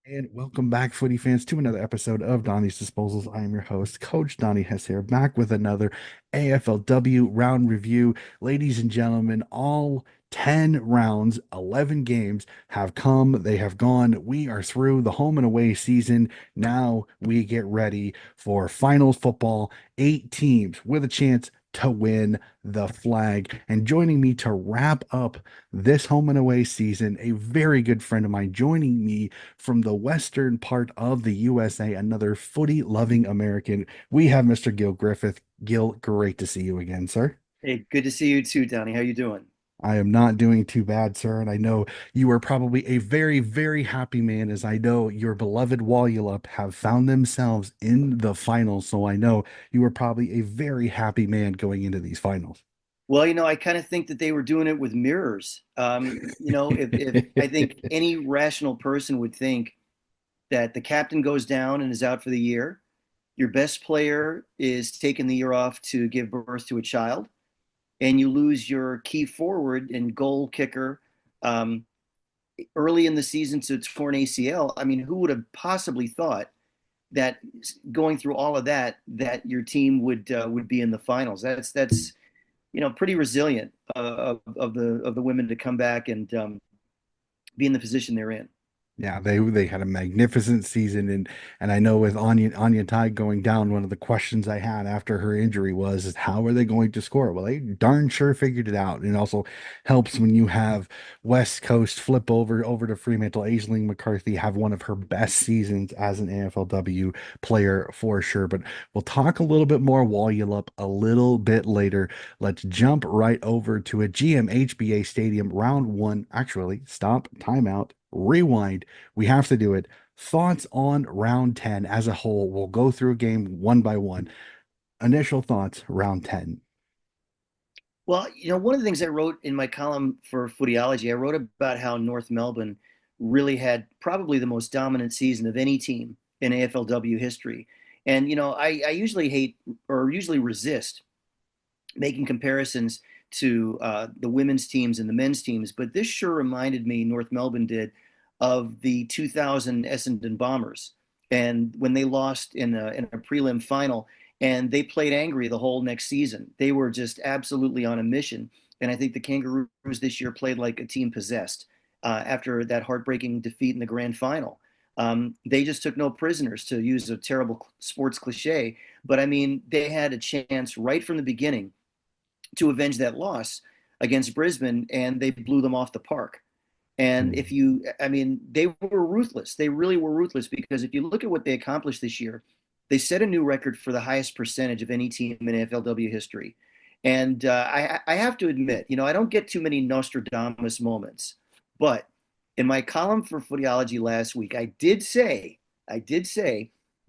And welcome back, footy fans, to another episode of Donnie's Disposals. I am your host, Coach Donnie Hess here, back with another AFLW round review. Ladies and gentlemen, all 10 rounds, 11 games have come, they have gone. We are through the home and away season. Now we get ready for finals football. 8 teams with a chance to win the flag. And joining me to wrap up this home and away season, a very good friend of mine joining me from the western part of the USA, another footy loving American. We have Mr. Gil Griffith. Gil, great to see you again, sir. Hey, good to see you too, Donnie. How you doing? I am not doing too bad, sir, and I know you are probably a very, very happy man, as I know your beloved Wallulup have found themselves in the finals. So I know you are probably a very happy man going into these finals. Well, I kind of think that they were doing it with mirrors. If I think any rational person would think that the captain goes down and is out for the year, your best player is taking the year off to give birth to a child, and you lose your key forward and goal kicker um, early in the season to torn ACL. I mean, who would have possibly thought that going through all of that your team would be in the finals? That's pretty resilient of the women to come back and be in the position they're in. Yeah, they had a magnificent season, and I know with Anya Tide going down, one of the questions I had after her injury was, is how are they going to score? Well, they darn sure figured it out. And it also helps when you have West Coast flip over to Fremantle. Aisling McCarthy have one of her best seasons as an AFLW player for sure. But we'll talk a little bit more Wallulup a little bit later. Let's jump right over to a GMHBA Stadium round one. Actually, stop, timeout, rewind. We have to do it. Thoughts on round 10 as a whole. We'll go through a game one by one. Initial thoughts, round 10. Well, one of the things I wrote in my column for Footyology, I wrote about how North Melbourne really had probably the most dominant season of any team in AFLW history. And, I usually hate or usually resist making comparisons to the women's teams and the men's teams, but this sure reminded me, North Melbourne did, of the 2000 Essendon Bombers. And when they lost in a prelim final, and they played angry the whole next season, they were just absolutely on a mission. And I think the Kangaroos this year played like a team possessed after that heartbreaking defeat in the grand final. They just took no prisoners, to use a terrible sports cliche. But I mean, they had a chance right from the beginning to avenge that loss against Brisbane, and they blew them off the park. And Mm. I mean, they were ruthless. They really were ruthless, because if you look at what they accomplished this year, they set a new record for the highest percentage of any team in AFLW history. And I have to admit, I don't get too many Nostradamus moments, but in my column for Footyology last week, I did say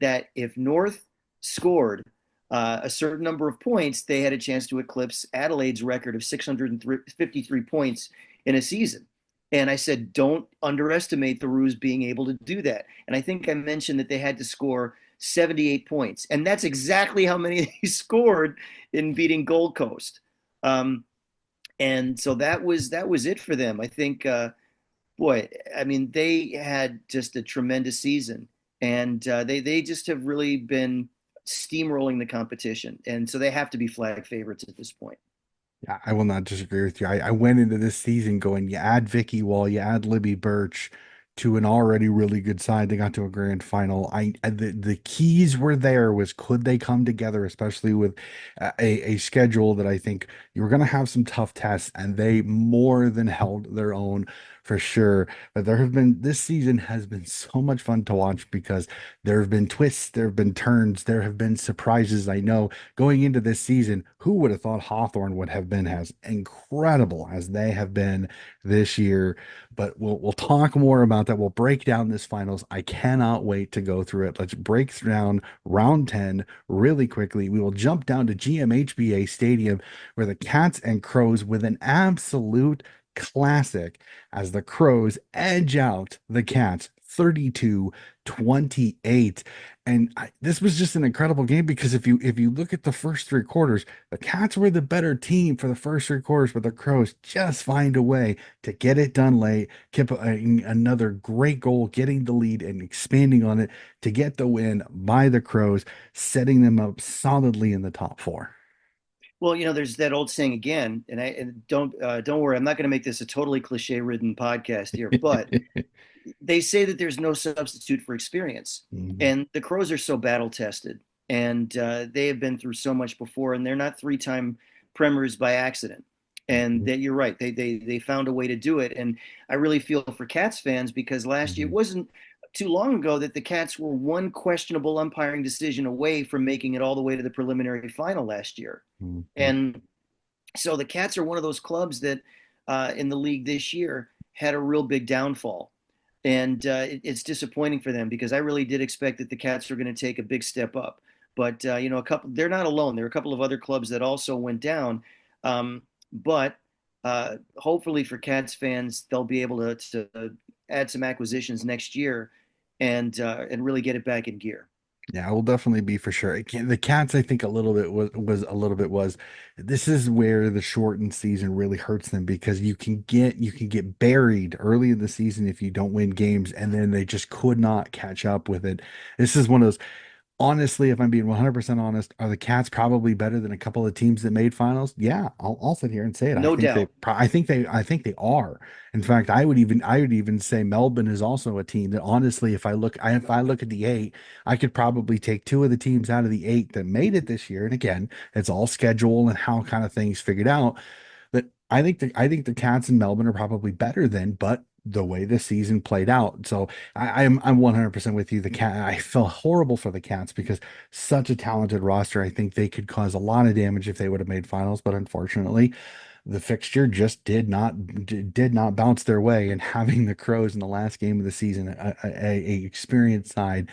that if North scored a certain number of points, they had a chance to eclipse Adelaide's record of 653 points in a season. And I said, don't underestimate the Roos being able to do that. And I think I mentioned that they had to score 78 points. And that's exactly how many he scored in beating Gold Coast. And so that was it for them. I think, boy, I mean, they had just a tremendous season. And they just have really been steamrolling the competition. And so they have to be flag favorites at this point. Yeah, I will not disagree with you. I went into this season going, you add Vicky Wall, you add Libby Birch to an already really good side. They got to a grand final. The keys were there, was could they come together, especially with a schedule that I think you were going to have some tough tests, and they more than held their own for sure. But this season has been so much fun to watch because there have been twists, there have been turns, there have been surprises. I know going into this season, who would have thought Hawthorn would have been as incredible as they have been this year? But we'll talk more about that. We'll break down this finals. I cannot wait to go through it. Let's break down round 10 really quickly. We will jump down to GMHBA Stadium, where the Cats and Crows, with an absolute classic, as the Crows edge out the Cats 32-28. And this was just an incredible game because if you look at the first three quarters, the Cats were the better team for the first three quarters, but the Crows just find a way to get it done late, keep another great goal, getting the lead and expanding on it to get the win by the Crows, setting them up solidly in the top four. Well, there's that old saying again, and don't worry, I'm not going to make this a totally cliche-ridden podcast here, but they say that there's no substitute for experience, Mhm, and the Crows are so battle tested, and they have been through so much before, and they're not three-time premiers by accident. And mhm, that you're right, they found a way to do it, and I really feel for Cats fans because last year it mhm, wasn't too long ago that the Cats were one questionable umpiring decision away from making it all the way to the preliminary final last year, mhm. and so the Cats are one of those clubs that in the league this year had a real big downfall. And it's disappointing for them because I really did expect that the Cats were going to take a big step up. But, they're not alone. There are a couple of other clubs that also went down. But hopefully for Cats fans, they'll be able to add some acquisitions next year and really get it back in gear. Yeah, I will definitely be for sure. The Cats, I think a little bit was a little bit was this is where the shortened season really hurts them because you can get buried early in the season if you don't win games, and then they just could not catch up with it. This is one of those. Honestly, if I'm being 100% honest, are the Cats probably better than a couple of teams that made finals? Yeah, I'll sit here and say it. I No think they, doubt. I think they are. In fact, I would even say Melbourne is also a team that honestly, if I look at the eight, I could probably take two of the teams out of the eight that made it this year. And again, it's all schedule and how kind of things figured out that I think the Cats in Melbourne are probably better than, but the way the season played out. So I'm 100% with you. The cat I feel horrible for the Cats because such a talented roster. I think they could cause a lot of damage if they would have made finals, but unfortunately, the fixture just did not bounce their way. And having the Crows in the last game of the season, a experienced side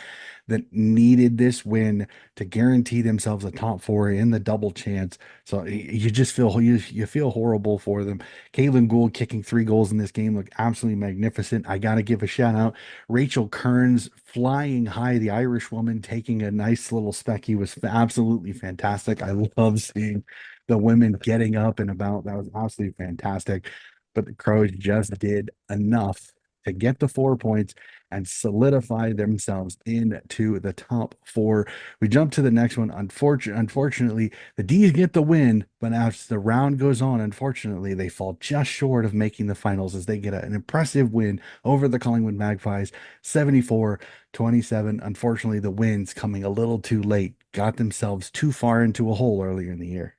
that needed this win to guarantee themselves a top four in the double chance. So you just you feel horrible for them. Caitlin Gould kicking three goals in this game looked absolutely magnificent. I got to give a shout out. Rachel Kearns flying high, the Irish woman taking a nice little specky was absolutely fantastic. I love seeing the women getting up and about. That was absolutely fantastic. But the Crows just did enough to get the 4 points and solidify themselves into the top four. We jump to the next one. Unfortunately, the D's get the win, but as the round goes on, unfortunately, they fall just short of making the finals as they get an impressive win over the Collingwood Magpies, 74-27. Unfortunately, the wins coming a little too late, got themselves too far into a hole earlier in the year.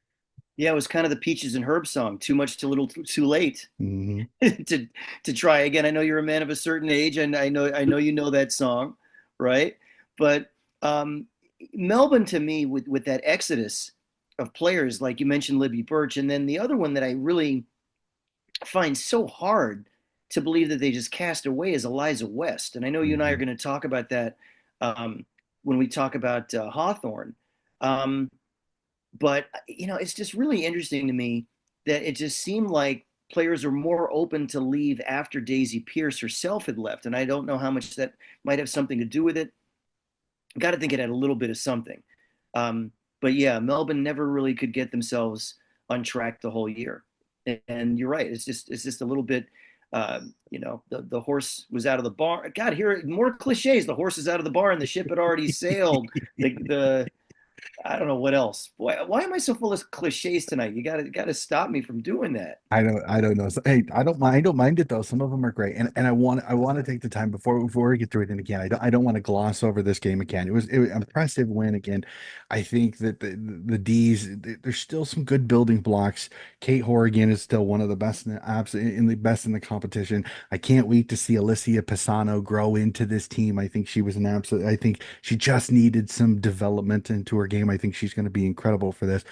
Yeah, it was kind of the Peaches and Herb song, too much too little too late. Mhm. to to try again. I know you're a man of a certain age, and I know you know that song, right? But um, Melbourne to me with that exodus of players, like you mentioned, Libby Birch, and then the other one that I really find so hard to believe that they just cast away is Eliza West. And I know you and I are Mhm. going to talk about that when we talk about Hawthorne. Um, but it's just really interesting to me that it just seemed like players were more open to leave after Daisy Pierce herself had left, and I don't know how much that might have something to do with it. Got to think it had a little bit of something. But yeah, Melbourne never really could get themselves on track the whole year. And you're right. It's just a little bit. The horse was out of the barn. God, here more cliches. The horse is out of the barn. The ship had already sailed. The I don't know what else. Why am I so full of cliches tonight? You gotta stop me from doing that. I don't know. So, hey, I don't mind it though. Some of them are great, and I want to take the time before we get through it. And again, I don't want to gloss over this game again. It was an impressive win again. I think that the D's there's still some good building blocks. Kate Horrigan is still one of the best in the best in the competition. I can't wait to see Alicia Pisano grow into this team. I think she was an absolute. I think she just needed some development into her game. I think she's going to be incredible for this.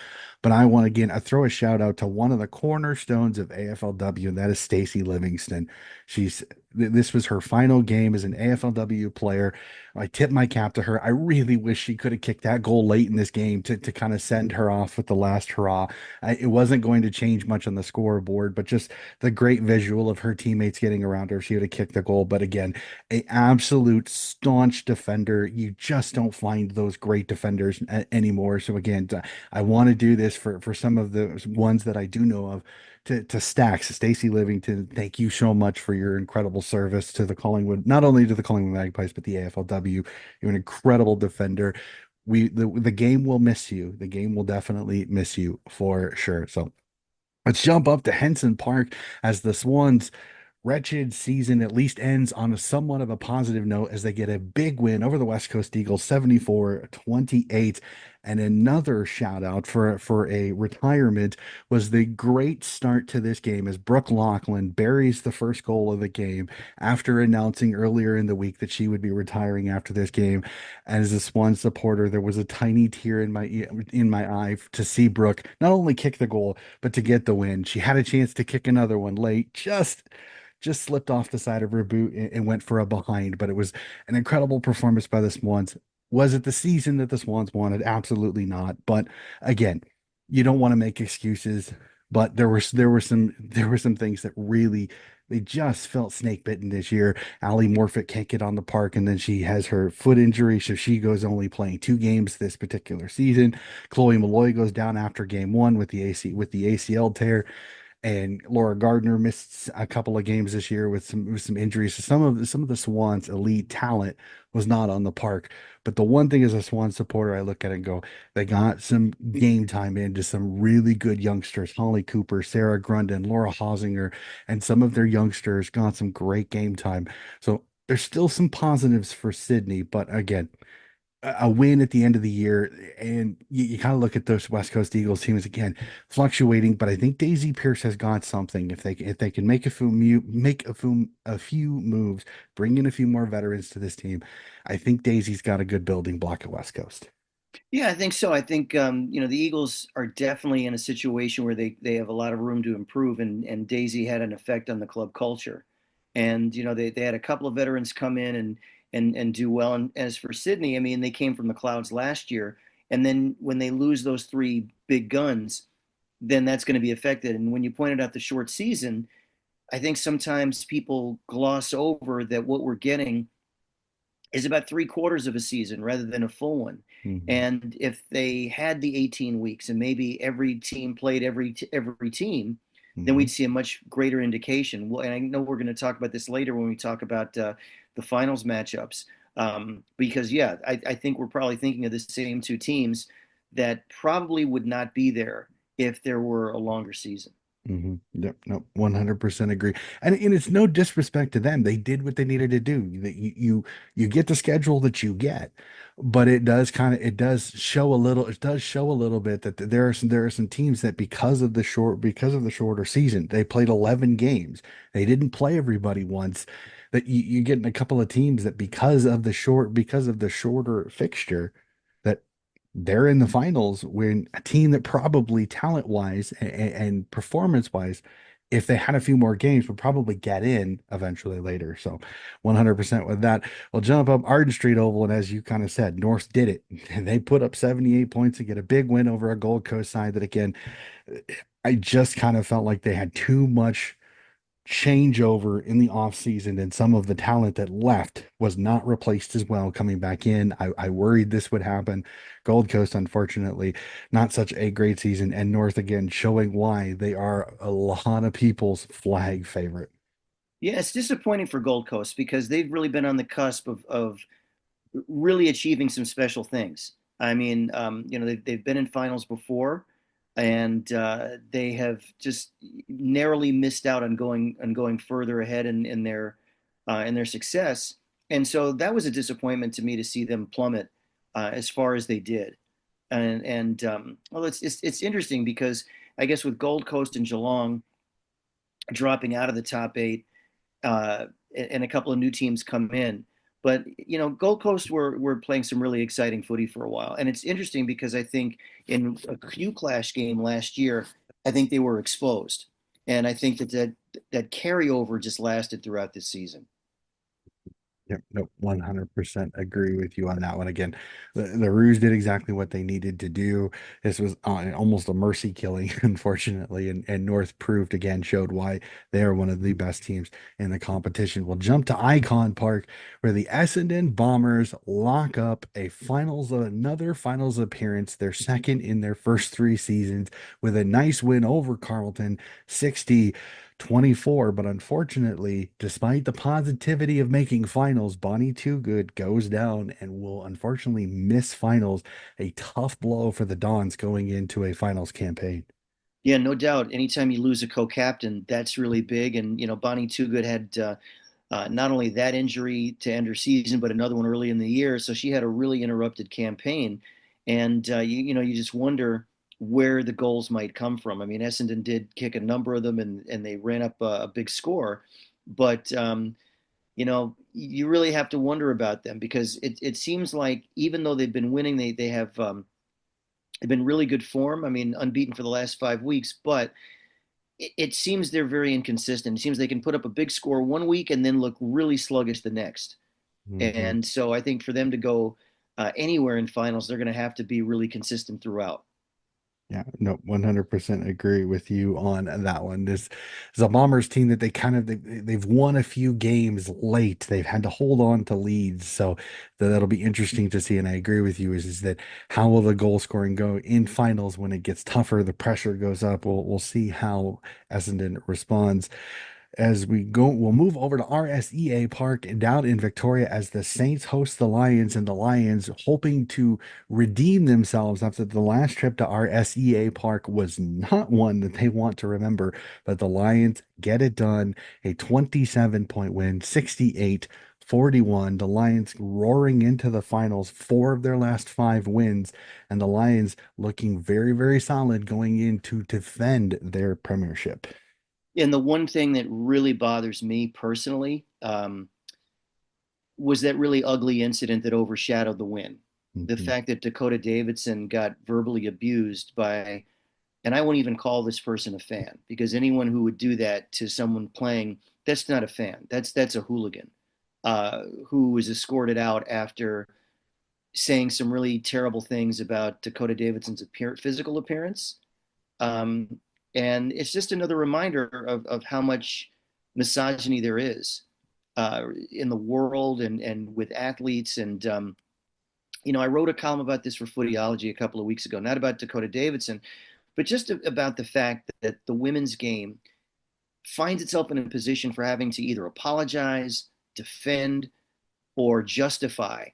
But I throw a shout out to one of the cornerstones of AFLW, and that is Stacey Livingston. She's This was her final game as an AFLW player. I tip my cap to her. I really wish she could have kicked that goal late in this game to kind of send her off with the last hurrah. It wasn't going to change much on the scoreboard, but just the great visual of her teammates getting around her if she would have kicked the goal. But again, a absolute staunch defender. You just don't find those great defenders anymore. So again, I want to do this for some of the ones that I do know of. To Stacks, Stacy Livington, thank you so much for your incredible service to the Collingwood, not only to the Collingwood Magpies, but the AFLW. You're an incredible defender. The game will miss you. The game will definitely miss you for sure. So let's jump up to Henson Park as the Swans wretched season at least ends on a somewhat of a positive note as they get a big win over the West Coast Eagles 74-28. And another shout out for a retirement was the great start to this game as Brooke Lachlan buries the first goal of the game after announcing earlier in the week that she would be retiring after this game. As a Swan supporter, there was a tiny tear in my eye to see Brooke not only kick the goal but to get the win. She had a chance to kick another one late, just slipped off the side of her boot and went for a behind. But it was an incredible performance by the Swans. Was it the season that the Swans wanted? Absolutely not. But again, you don't want to make excuses. But there were some things that really they just felt snake bitten this year. Ali Morfitt can't get on the park, and then she has her foot injury, so she goes only playing 2 games this particular season. Chloe Malloy goes down after game one with the ACL tear, and Laura Gardner missed a couple of games this year with some injuries. So some of the Swans' elite talent was not on the park. But the one thing as a Swan supporter, I look at it and go, they got some game time into some really good youngsters. Holly Cooper, Sarah Grundon, Laura Hosinger, and some of their youngsters got some great game time. So there's still some positives for Sydney, but again, a win at the end of the year, and you kind of look at those West Coast Eagles teams again, fluctuating. But I think Daisy Pierce has got something. If they can make a few moves, bring in a few more veterans to this team, I think Daisy's got a good building block at West Coast. Yeah, I think so. I think the Eagles are definitely in a situation where they have a lot of room to improve, and Daisy had an effect on the club culture. And they had a couple of veterans come in and do well. And as for Sydney, I mean, they came from the clouds last year, and then when they lose those three big guns, then that's going to be affected. And when you pointed out the short season, I think sometimes people gloss over that what we're getting is about 3/4 of a season rather than a full one. Mhm. And if they had the 18 weeks and maybe every team played every team, then Mhm. we'd see a much greater indication. Well, and I know we're going to talk about this later when we talk about the finals matchups. Because yeah, I think we're probably thinking of the same two teams that probably would not be there if there were a longer season. Yep, no, 100% agree. And it's no disrespect to them. They did what they needed to do. You get the schedule that you get, but it does show a little bit that there are some teams that because of the shorter season, they played 11 games. They didn't play everybody once. That you get in a couple of teams that because of the shorter fixture, that they're in the finals when a team that probably talent wise and performance wise, if they had a few more games, would probably get in eventually later. So 100% with that. We'll jump up Arden Street Oval. And as you kind of said, North did it. And they put up 78 points to get a big win over a Gold Coast side that, again, I just kind of felt like they had too much changeover in the offseason, and some of the talent that left was not replaced as well coming back in. I worried this would happen. Gold Coast, unfortunately, not such a great season, and North again showing why they are a lot of people's flag favorite. Yeah, it's disappointing for Gold Coast because they've really been on the cusp of really achieving some special things. I mean, they've been in finals before, and they have just narrowly missed out on going further ahead in their success. And so that was a disappointment to me to see them plummet as far as they did. And well, it's interesting because I guess with Gold Coast and Geelong dropping out of the top eight, and a couple of new teams come in. But Gold Coast were playing some really exciting footy for a while, and it's interesting because I think in a Q Clash game last year, I think they were exposed, and I think that that carryover just lasted throughout this season. Yep, nope, 100% agree with you on that one. Again, the Roos did exactly what they needed to do. This was almost a mercy killing, unfortunately, and North proved again, showed why they are one of the best teams in the competition. We'll jump to Icon Park, where the Essendon Bombers lock up another finals appearance, their second in their first three seasons, with a nice win over Carlton, 60-24. But unfortunately, despite the positivity of making finals, Bonnie Too Good goes down and will unfortunately miss finals. A tough blow for the Dons going into a finals campaign. Yeah, no doubt. Anytime you lose a co-captain, that's really big. And Bonnie Toogood had not only that injury to end her season, but another one early in the year. So she had a really interrupted campaign, and you just wonder where the goals might come from. I mean, Essendon did kick a number of them, and they ran up a big score, but you really have to wonder about them because it seems like even though they've been winning, they have they've been really good form. I mean, unbeaten for the last 5 weeks, but it seems they're very inconsistent. It seems they can put up a big score one week and then look really sluggish the next. Mhm. And so I think for them to go anywhere in finals, they're going to have to be really consistent throughout. Yeah, no, 100% agree with you on that one. This is a Bombers team that they've won a few games late. They've had to hold on to leads, so that'll be interesting to see. And I agree with you. Is that how will the goal scoring go in finals when it gets tougher? The pressure goes up. We'll see how Essendon responds. As we go, we'll move over to RSEA Park down in Victoria as the Saints host the Lions, and the Lions hoping to redeem themselves after the last trip to RSEA Park was not one that they want to remember. But the Lions get it done, a 27-point win, 68-41. The Lions roaring into the finals, four of their last five wins, and the Lions looking very, very solid going in to defend their premiership. And the one thing that really bothers me personally was that really ugly incident that overshadowed the win. The Mhm. fact that Dakota Davidson got verbally abused by, and I won't even call this person a fan because anyone who would do that to someone playing, that's not a fan. That's a hooligan who was escorted out after saying some really terrible things about Dakota Davidson's physical appearance. Um, and it's just another reminder of how much misogyny there is in the world and with athletes. And, I wrote a column about this for Footyology a couple of weeks ago, not about Dakota Davidson, but just about the fact that the women's game finds itself in a position for having to either apologize, defend, or justify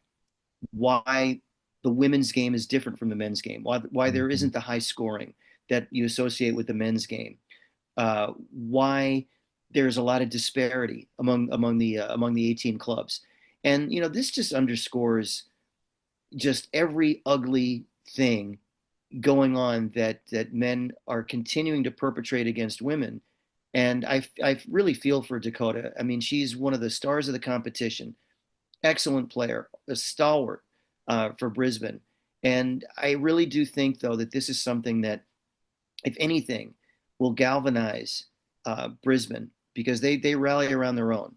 why the women's game is different from the men's game, why there Mhm. isn't the high scoring that you associate with the men's game, why there's a lot of disparity among the 18 clubs, and this just underscores just every ugly thing going on that men are continuing to perpetrate against women. And I really feel for Dakota. I mean, she's one of the stars of the competition, excellent player, a stalwart for Brisbane. And I really do think, though, that this is something that, if anything, will galvanize Brisbane because they rally around their own.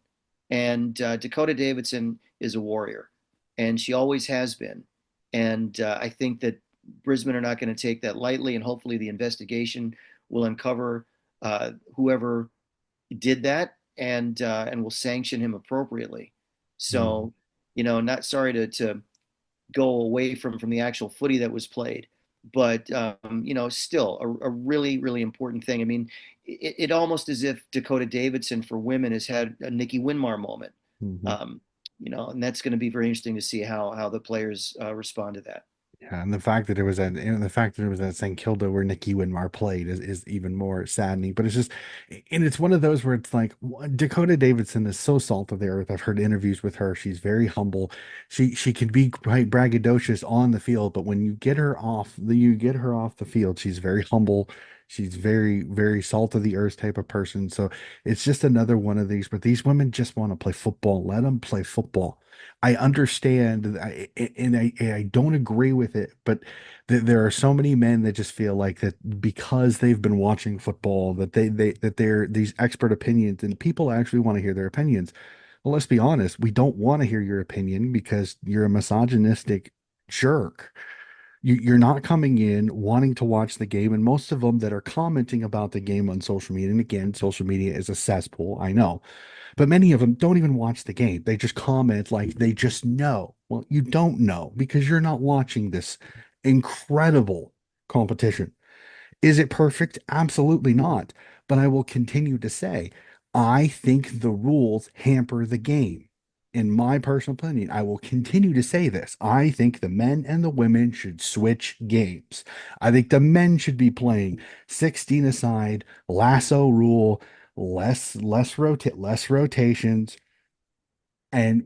And Dakota Davidson is a warrior, and she always has been. And I think that Brisbane are not going to take that lightly, and hopefully the investigation will uncover whoever did that and will sanction him appropriately. Mhm. So, not sorry to go away from the actual footy that was played, but still a really really important thing. I mean, it almost as if Dakota Davidson for women has had a Nikki Winmar moment, Mhm. um, and that's going to be very interesting to see how the players respond to that. Yeah, and the fact that it was at St. Kilda where Nikki Winmar played is even more saddening. But it's just, and it's one of those where it's like Dakota Davidson is so salt of the earth. I've heard interviews with her. She's very humble. She can be quite braggadocious on the field, but when you get her off the field, she's very humble. She's very, very salt of the earth type of person. So it's just another one of these. But these women just want to play football. Let them play football. I understand, and I don't agree with it, but there are so many men that just feel like that because they've been watching football that they're these expert opinions, and people actually want to hear their opinions. Well, let's be honest, we don't want to hear your opinion because you're a misogynistic jerk. You're not coming in wanting to watch the game, and most of them that are commenting about the game on social media, and again, social media is a cesspool, I know, but many of them don't even watch the game. They just comment like they just know. Well, you don't know because you're not watching this incredible competition. Is it perfect? Absolutely not. But I will continue to say, I think the rules hamper the game. In my personal opinion, I will continue to say this. I think the men and the women should switch games. I think the men should be playing 16 aside, lasso rule, less rotations, and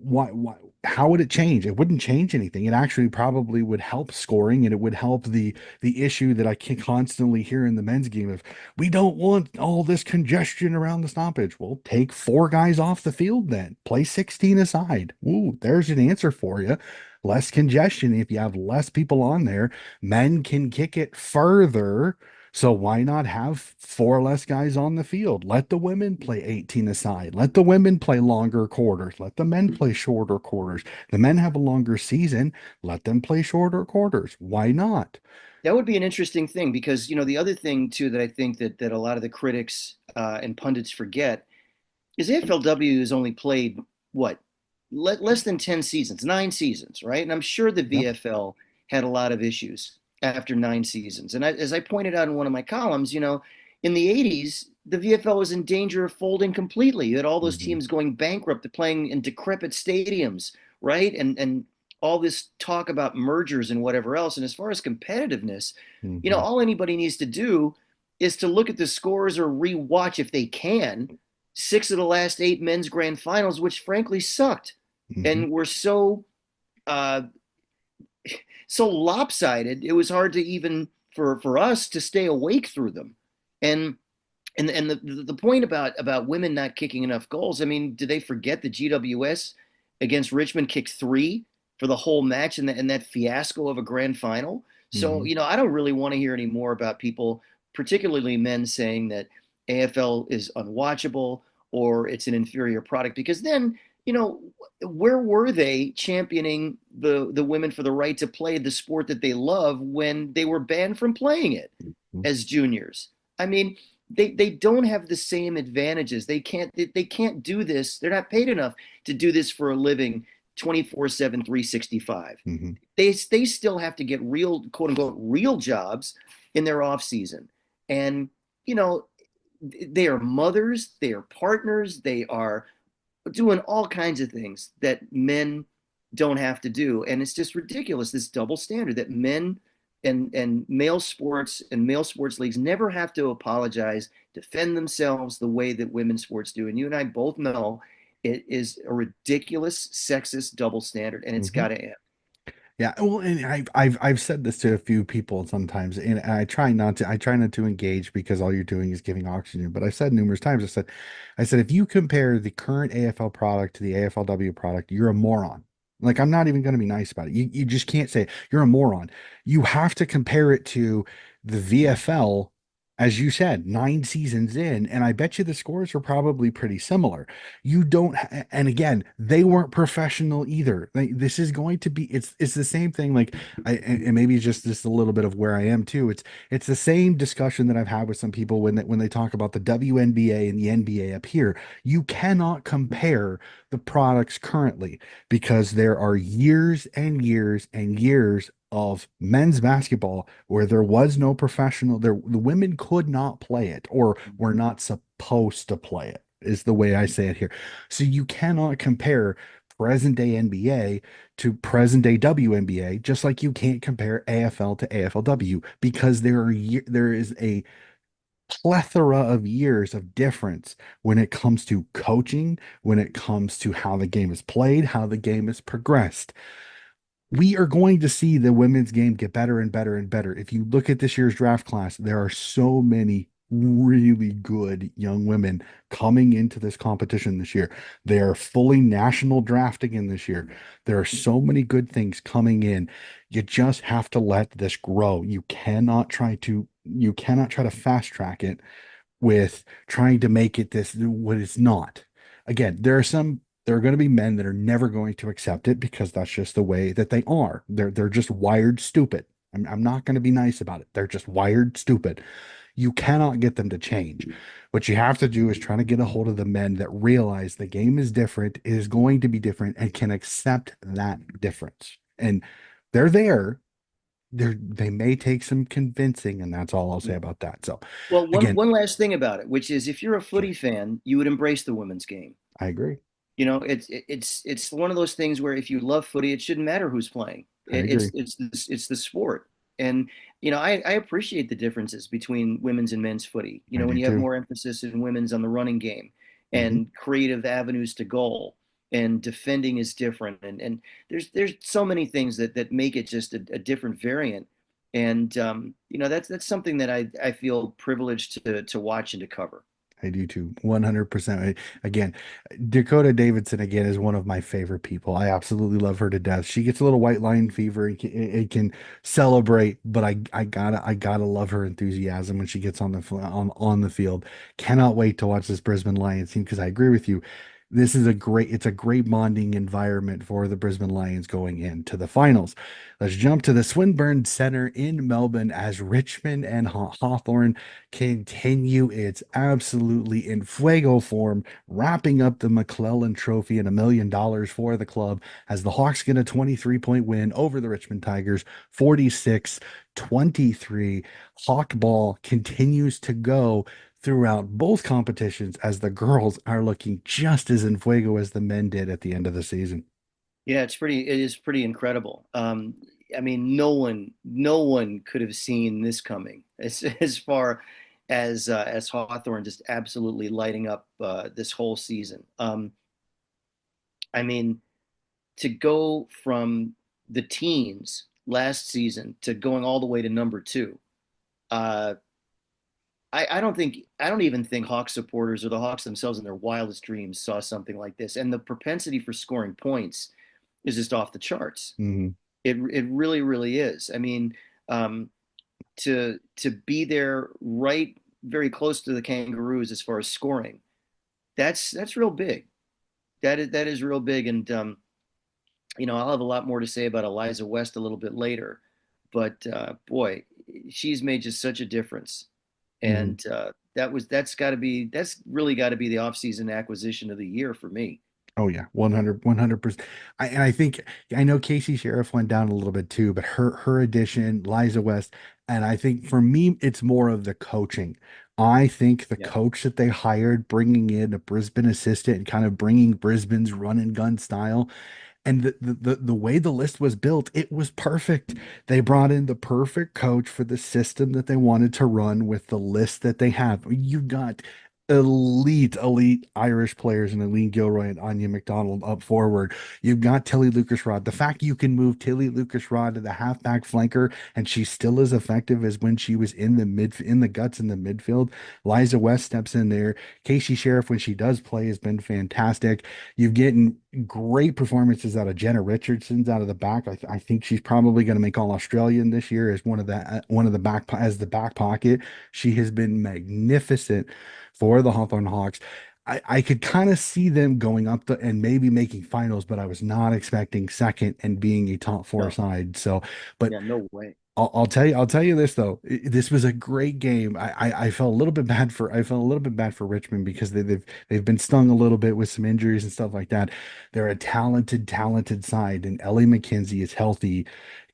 how would it change? It wouldn't change anything. It actually probably would help scoring, and it would help the issue that I can constantly hear in the men's game of we don't want all this congestion around the stoppage. Well, take four guys off the field then. Play 16 aside. Ooh, there's an answer for you. Less congestion. If you have less people on there, men can kick it further. So why not have four less guys on the field? Let the women play 18 aside. Let the women play longer quarters. Let the men play shorter quarters. The men have a longer season. Let them play shorter quarters. Why not? That would be an interesting thing because, the other thing too that I think that a lot of the critics and pundits forget is AFLW has only played what less than 10 seasons, 9 seasons, right? And I'm sure the Yep. VFL had a lot of issues after 9 seasons. And as I pointed out in one of my columns, in the 80s, the VFL was in danger of folding completely. You had all those Hmm. teams going bankrupt, playing in decrepit stadiums, right? And all this talk about mergers and whatever else. And as far as competitiveness, Hmm. all anybody needs to do is to look at the scores or rewatch if they can 6 of the last 8 men's grand finals, which frankly sucked Hmm. and were uh, so lopsided. It was hard to even for us to stay awake through them. And and the point about women not kicking enough goals. I mean, do they forget the GWS against Richmond kicked 3 for the whole match and that fiasco of a grand final? So Hmm. I don't really want to hear any more about people, particularly men, saying that AFL is unwatchable or it's an inferior product because then where were they championing the women for the right to play the sport that they love when they were banned from playing it as juniors? I mean, they don't have the same advantages. They can't do this. They're not paid enough to do this for a living 24/7 365. Hmm. They still have to get real quote unquote real jobs in their off season. And you know, they are mothers, they are partners, they are doing all kinds of things that men don't have to do. And it's just ridiculous, this double standard that men and male sports leagues never have to apologize, defend themselves the way that women's sports do. And you and I both know it is a ridiculous, sexist double standard, and it's Hmm. got to end. Yeah, well, and I've said this to a few people sometimes, and I try not to engage because all you're doing is giving oxygen. But I've said numerous times, I said if you compare the current AFL product to the AFLW product, you're a moron. Like I'm not even going to be nice about it. You just can't say it. You're a moron. You have to compare it to the VFL, as you said, 9 seasons in, and I bet you the scores are probably pretty similar. You don't and again, they weren't professional either. Like, this is going to be it's the same thing. Like and maybe just a little bit of where I am too. It's the same discussion that I've had with some people when they talk about the WNBA and the NBA up here. You cannot compare the products currently because there are years and years and years of men's basketball where there was no professional there the women could not play it or were not supposed to play it is the way I say it here. So you cannot compare present day NBA to present day WNBA, just like you can't compare AFL to AFLW because there is a plethora of years of difference when it comes to coaching, when it comes to how the game is played, how the game is progressed. we are going to see the women's game get better and better and better. If you look at this year's draft class, there are so many really good young women coming into this competition this year. They are fully national drafting in this year. There are so many good things coming in. You just have to let this grow. You cannot try to fast track it with trying to make it this what it's not. Again, there are going to be men that are never going to accept it because that's just the way that they are. They're just wired stupid. I'm not going to be nice about it. They're just wired stupid. You cannot get them to change. What you have to do is try to get a hold of the men that realize the game is different, is going to be different, and can accept that difference. And they're there. They may take some convincing, and that's all I'll say Yeah. about that. So Well, again, one last thing about it, which is if you're a sure. footy fan, you would embrace the women's game. I agree. You know, it's one of those things where if you love footy, it shouldn't matter who's playing. I agree. It's the sport, and I appreciate the differences between women's and men's footy. You I know, when do you have too. more emphasis in women's on the running game Hmm. and creative avenues to goal, and defending is different, and there's so many things that make it just a different variant, and that's something that I feel privileged to watch and to cover. I do too. 100%. Again, Dakota Davidson again is one of my favorite people. I absolutely love her to death. She gets a little white line fever. It can celebrate, but I gotta love her enthusiasm when she gets on the field. Cannot wait to watch this Brisbane Lions team because I agree with you. It's a great bonding environment for the Brisbane Lions going into the finals. Let's jump to the Swinburne Center in Melbourne as Richmond and Hawthorn continue its absolutely in fuego form, wrapping up the McClellan Trophy and $1 million for the club as the Hawks get a 23-point win over the Richmond Tigers, 46-23. Hawk ball continues to go throughout both competitions as the girls are looking just as in fuego as the men did at the end of the season. Yeah, it is pretty incredible. I mean, no one could have seen this coming as far as Hawthorne just absolutely lighting up this whole season. I mean, to go from the teens last season to going all the way to number two. Uh, I don't even think Hawks supporters or the Hawks themselves in their wildest dreams saw something like this. And the propensity for scoring points is just off the charts. Mhm. It really, really is. I mean, um, to be there right very close to the Kangaroos as far as scoring, that's real big. That is real big. And I'll have a lot more to say about Eliza West a little bit later, but boy, she's made just such a difference. Mhm. And that's really got to be the offseason acquisition of the year for me. Oh yeah, 100%. And I think I know Casey Sheriff went down a little bit too, but her addition, Liza West, and I think for me it's more of the coaching. I think the Yeah. coach that they hired, bringing in a Brisbane assistant and kind of bringing Brisbane's run and gun style, and the way the list was built, it was perfect. They brought in the perfect coach for the system that they wanted to run with the list that they have. You got elite Irish players and Eileen Gilroy and Anya McDonald up forward. You've got Tilly Lucas Rod. The fact you can move Tilly Lucas Rod to the halfback flanker and she's still as effective as when she was in the guts in the midfield. Liza West steps in there. Casey Sheriff, when she does play, has been fantastic. You've getting great performances out of Jenna Richardson's out of the back. I think she's probably going to make All Australian this year as one of the back as the back pocket. She has been magnificent for the Hawthorn Hawks. I could kind of see them going up and maybe making finals, but I was not expecting second and being a top four No. side. So, but Yeah, no way. I'll tell you this though. This was a great game. I felt a little bit bad for Richmond because they've been stung a little bit with some injuries and stuff like that. They're a talented side, and Ellie McKenzie is healthy.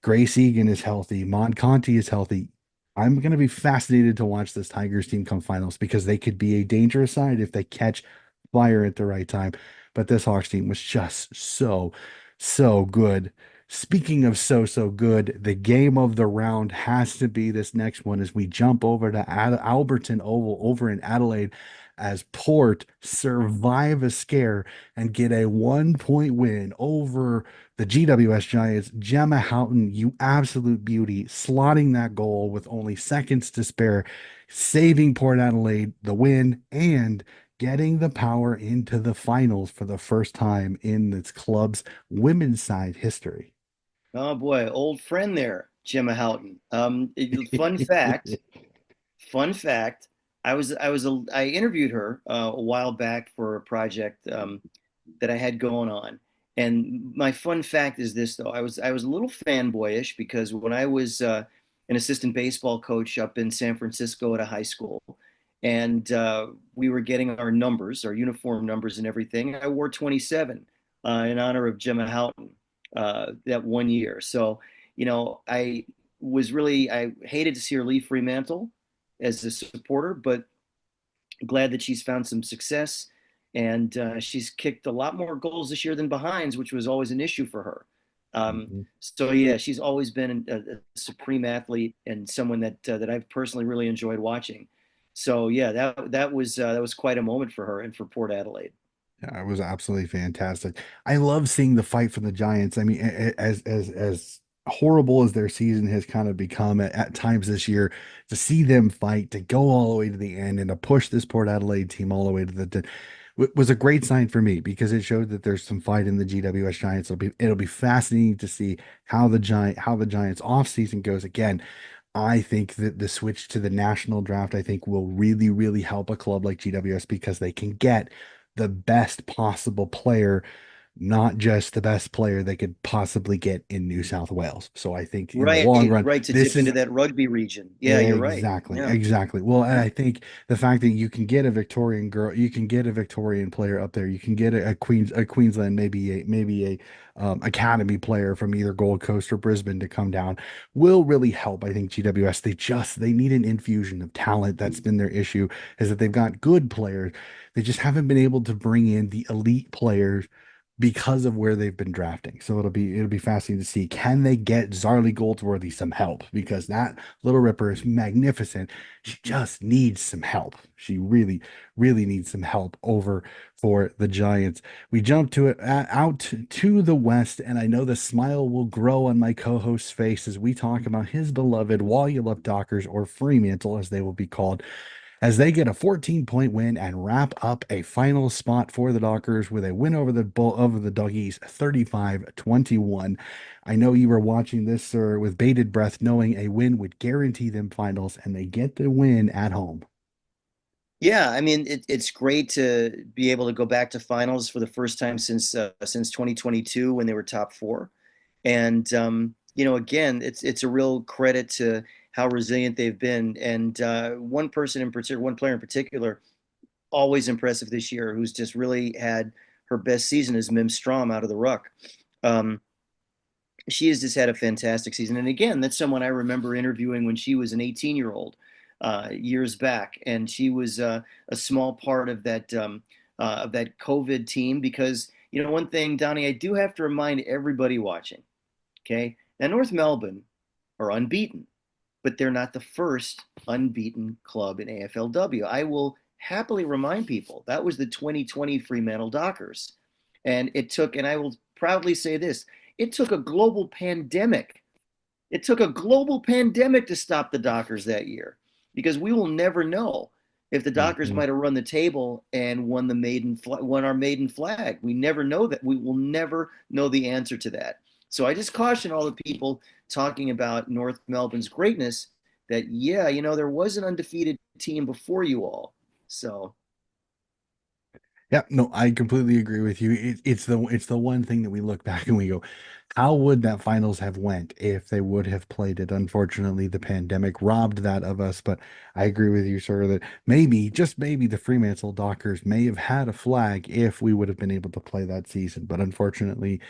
Grace Egan is healthy. Mon Conti is healthy. I'm going to be fascinated to watch this Tigers team come finals because they could be a dangerous side if they catch fire at the right time. But this Hawks team was just so good. Speaking of so good, the game of the round has to be this next one as we jump over to Alberton Oval over in Adelaide as Port survive a scare and get a 1 point win over the GWS Giants. Gemma Houghton, you absolute beauty, slotting that goal with only seconds to spare, saving Port Adelaide the win and getting the Power into the finals for the first time in its club's women's side history. Oh boy, old friend there, Gemma Houghton. Fun fact. Fun fact. I interviewed her a while back for a project that I had going on. And my fun fact is this, though. I was a little fanboyish because when I was an assistant baseball coach up in San Francisco at a high school, and we were getting our numbers, our uniform numbers and everything, I wore 27 in honor of Gemma Houghton that one year. So, I hated to see her leave Fremantle as a supporter, but glad that she's found some success, and she's kicked a lot more goals this year than behinds, which was always an issue for her. So yeah, she's always been a supreme athlete and someone that I've personally really enjoyed watching. So yeah, that was quite a moment for her and for Port Adelaide. Yeah, it was absolutely fantastic. I love seeing the fight from the Giants. I mean, as horrible as their season has kind of become at times this year, to see them fight, to go all the way to the end, and to push this Port Adelaide team all the way to was a great sign for me because it showed that there's some fight in the GWS Giants. It'll be fascinating to see how the Giants off season goes. Again, I think that the switch to the national draft, I think, will really, really help a club like GWS because they can get the best possible player, not just the best player they could possibly get in New South Wales. So I think in the long Right, run, right, to this dip into is that rugby region. Yeah, you're right. exactly, Yeah, exactly. Well, and yeah. I think the fact that you can get a Victorian girl, you can get a Victorian player up there, you can get a Queensland, maybe a academy player from either Gold Coast or Brisbane to come down will really help. I think GWS they need an infusion of talent. That's been their issue is that they've got good players. They just haven't been able to bring in the elite players because of where they've been drafting. So it'll be fascinating to see can they get Zarly Goldsworthy some help because that little ripper is magnificent. She just needs some help. She really, really needs some help over for the Giants. We jump to it out to the West, and I know the smile will grow on my co-host's face as we talk about his beloved Wallulip Dockers or Fremantle, as they will be called as they get a 14-point win and wrap up a final spot for the Dockers with a win over the Doggies 35-21. I know you were watching this, sir, with bated breath, knowing a win would guarantee them finals, and they get the win at home. Yeah, I mean it's great to be able to go back to finals for the first time since 2022 when they were top four, and again, it's a real credit to how resilient they've been. And one person in particular, one player in particular, always impressive this year, who's just really had her best season is Mim Strom out of the ruck. Um, she has just had a fantastic season. And again, that's someone I remember interviewing when she was an 18-year-old years back, and she was a small part of that COVID team. Because one thing, Donnie, I do have to remind everybody watching. Okay, now North Melbourne are unbeaten, but they're not the first unbeaten club in AFLW. I will happily remind people that was the 2020 Fremantle Dockers. And I will proudly say this, it took a global pandemic. It took a global pandemic to stop the Dockers that year because we will never know if the Dockers Mhm. might have run the table and won our maiden flag. We never know that. We will never know the answer to that. So I just caution all the people talking about North Melbourne's greatness that, yeah, there was an undefeated team before you all. So, Yeah, no, I completely agree with you. It's the one thing that we look back and we go, how would that finals have went if they would have played it? Unfortunately, the pandemic robbed that of us, but I agree with you, sir, that maybe, just maybe, the Fremantle Dockers may have had a flag if we would have been able to play that season. But unfortunately,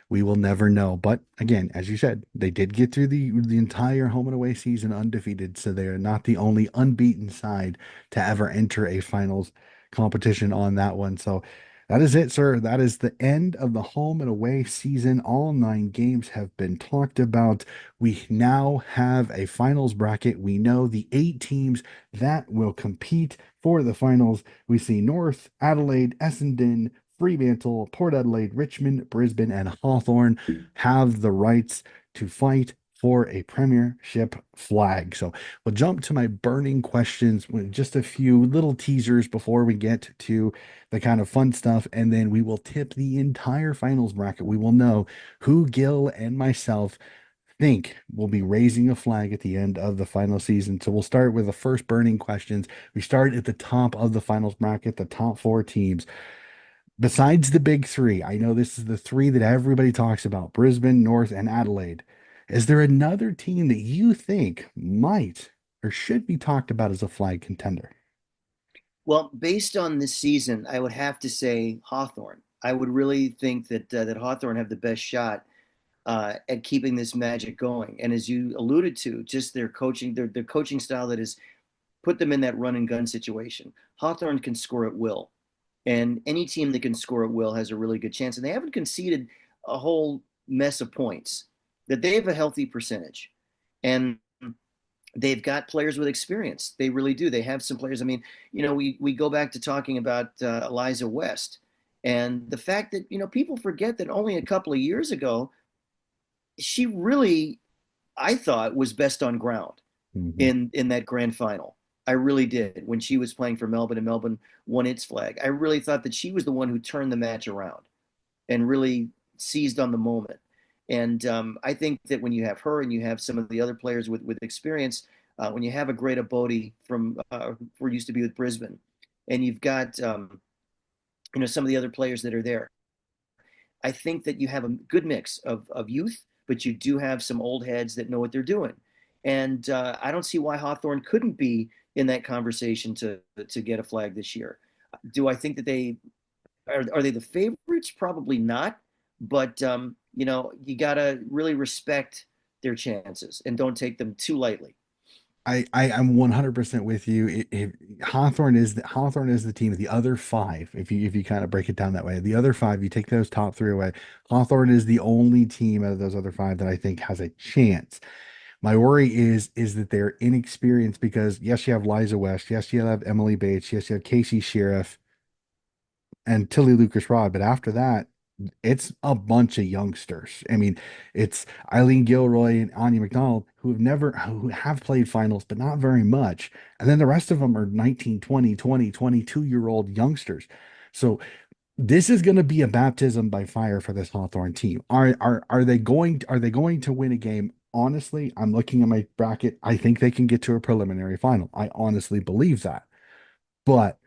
we will never know. But again, as you said, they did get through the entire home and away season undefeated, so they are not the only unbeaten side to ever enter a finals competition on that one. So That is it, sir. That is the end of the home and away season. All 9 games have been talked about. We now have a finals bracket. We know the 8 teams that will compete for the finals. We see North, Adelaide, Essendon, Fremantle, Port Adelaide, Richmond, Brisbane, and Hawthorn have the rights to fight for a premiership flag. So we'll jump to my burning questions with just a few little teasers before we get to the kind of fun stuff, and then we will tip the entire finals bracket. We will know who Gil and myself think will be raising a flag at the end of the final season. So we'll start with the first burning questions. We start at the top of the finals bracket, the top 4 teams. Besides the big three, I know this is the three that everybody talks about: Brisbane, North, and Adelaide. Is there another team that you think might or should be talked about as a flag contender? Well, based on this season, I would have to say Hawthorn. I would really think that Hawthorn have the best shot at keeping this magic going. And as you alluded to, just their coaching style that has put them in that run and gun situation. Hawthorn can score at will, and any team that can score at will has a really good chance. And they haven't conceded a whole mess of points. That they have a healthy percentage, and they've got players with experience. They really do. They have some players. I mean, we go back to talking about Eliza West, and the fact that people forget that only a couple of years ago she really, I thought, was best on ground Mhm. in that grand final. I really did when she was playing for Melbourne and Melbourne won its flag. I really thought that she was the one who turned the match around and really seized on the moment. And I think that when you have her and you have some of the other players with experience, when you have a great Abodi from who used to be with Brisbane, and you've got some of the other players that are there, I think that you have a good mix of youth, but you do have some old heads that know what they're doing. And I don't see why Hawthorn couldn't be in that conversation to get a flag this year. Do I think that are they the favorites? Probably not. But you gotta really respect their chances and don't take them too lightly. I am 100% with you. Hawthorne is the team of the other five. If you kind of break it down that way, the other five, you take those top three away. Hawthorne is the only team out of those other five that I think has a chance. My worry is that they're inexperienced because yes, you have Liza West, yes, you have Emily Bates, yes, you have Casey Sheriff and Tilly Lucas Rod, but after that, it's a bunch of youngsters. I mean, it's Eileen Gilroy and Anya McDonald who have played finals, but not very much. And then the rest of them are 19, 20, 20, 22-year-old youngsters. So this is going to be a baptism by fire for this Hawthorn team. Are they going to win a game? Honestly, I'm looking at my bracket. I think they can get to a preliminary final. I honestly believe that. But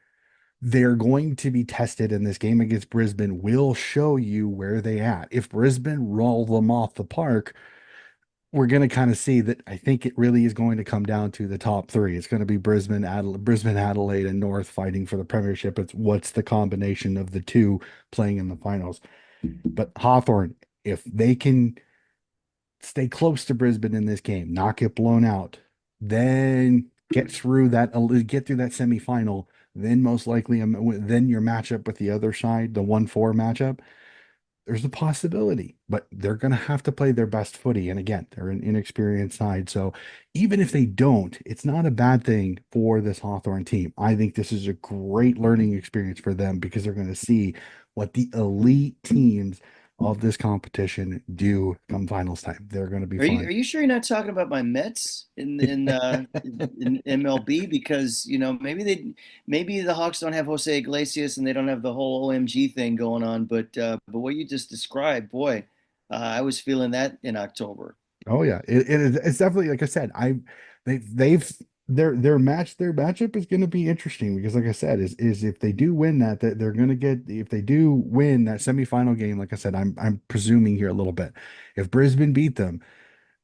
they're going to be tested, and this game against Brisbane will show you where they at. If Brisbane roll them off the park, we're going to kind of see that. I think it really is going to come down to the top three. It's going to be Brisbane, Adelaide, and North fighting for the premiership. It's what's the combination of the two playing in the finals. But Hawthorn, if they can stay close to Brisbane in this game, not get blown out, then get through that semifinal, then most likely then your matchup with the other side, the 1-4 matchup, there's a possibility, but they're going to have to play their best footy. And again, they're an inexperienced side. So even if they don't, it's not a bad thing for this Hawthorn team. I think this is a great learning experience for them because they're going to see what the elite teams of this competition do come finals time. They're going to be Are you fun. are you sure you're not talking about my Mets in MLB? Because maybe the Hawks don't have Jose Iglesias and they don't have the whole OMG thing going on, but what you just described, boy, I was feeling that in October. Oh yeah, it's definitely like I said. They've their matchup is going to be interesting because like I said is if they do win that they're going to get if they do win that semifinal game. Like I said, I'm presuming here a little bit. If Brisbane beat them,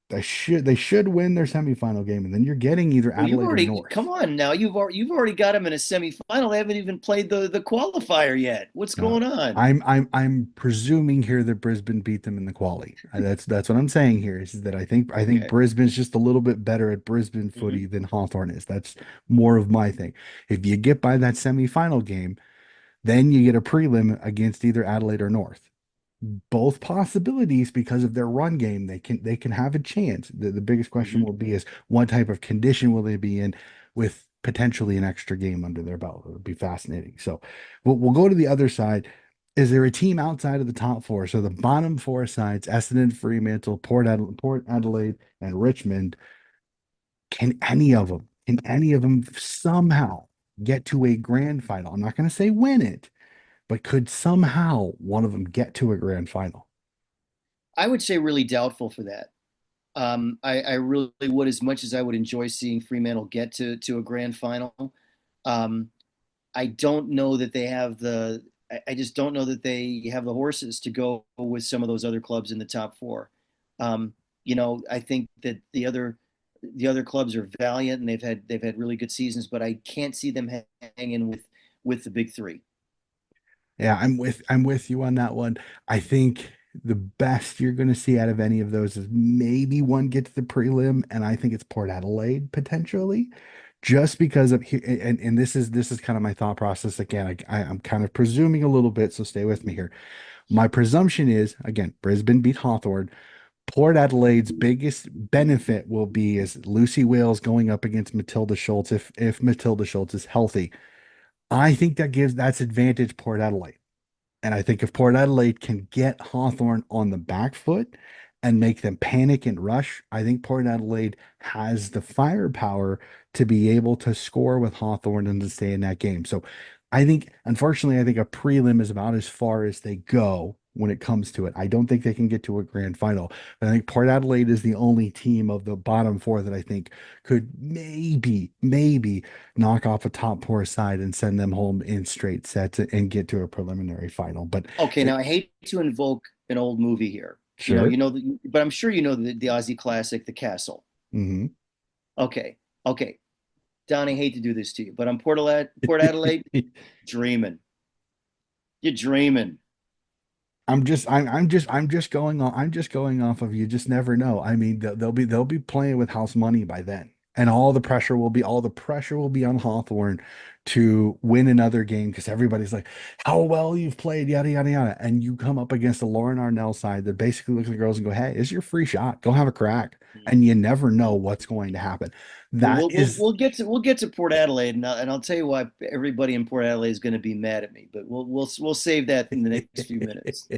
they should win their semifinal game, and then you're getting either Well, you've Adelaide or already come North. on now. You've already got them in a semifinal. They haven't even played the qualifier yet. What's Uh, going on? I'm presuming here that Brisbane beat them in the quali. That's what I'm saying here is that I think Okay. Brisbane's just a little bit better at Brisbane Hmm. footy than Hawthorn is. That's more of my thing. If you get by that semifinal game, Then you get a prelim against either Adelaide or North. Both possibilities because of their run game. They can have a chance. The biggest question Mhm. will be is what type of condition will they be in with potentially an extra game under their belt. It'll be fascinating. So we'll go to the other side. Is there a team outside of the top four? So the bottom four sides, Essendon, Fremantle, Port Adelaide, and Richmond, can any of them somehow get to a grand final? I'm not going to say win it, but could somehow one of them get to a grand final? I would say really doubtful for that. I really would, as much as I would enjoy seeing Fremantle get to a grand final. Um, I don't know that they have the. I just don't know that they have the horses to go with some of those other clubs in the top four. Um, I think that the other clubs are valiant and they've had really good seasons, but I can't see them hanging with the big three. Yeah, I'm with you on that one. I think the best you're going to see out of any of those is maybe one gets the prelim, and I think it's Port Adelaide potentially, just because of here. And this is kind of my thought process again. I'm kind of presuming a little bit, so stay with me here. My presumption is again, Brisbane beat Hawthorn. Port Adelaide's biggest benefit will be is Lucy Wales going up against Matilda Schultz if Matilda Schultz is healthy. I think that's advantage Port Adelaide. And I think if Port Adelaide can get Hawthorn on the back foot and make them panic and rush, I think Port Adelaide has the firepower to be able to score with Hawthorn and to stay in that game. So unfortunately, I think a prelim is about as far as they go when it comes to it. I don't think they can get to a grand final. But I think Port Adelaide is the only team of the bottom four that I think could maybe knock off a top four side and send them home in straight sets and get to a preliminary final. But Okay, it, now I hate to invoke an old movie here. sure. But I'm sure you know the Aussie classic, The Castle. Hmm. Okay, okay, Don, I hate to do this to you, but I'm Port Adelaide, dreaming. You're dreaming. I'm just going off of you just never know. I mean, they'll be playing with house money by then. And all the pressure will be on Hawthorne to win another game because everybody's like, how well you've played, yada yada yada. And you come up against the Lauren Arnell side that basically looks at the girls and go, hey, it's your free shot. Go have a crack. And you never know what's going to happen. Well, That we'll is we'll get to Port Adelaide, and I'll tell you why everybody in Port Adelaide is going to be mad at me. But we'll save that in the next few minutes.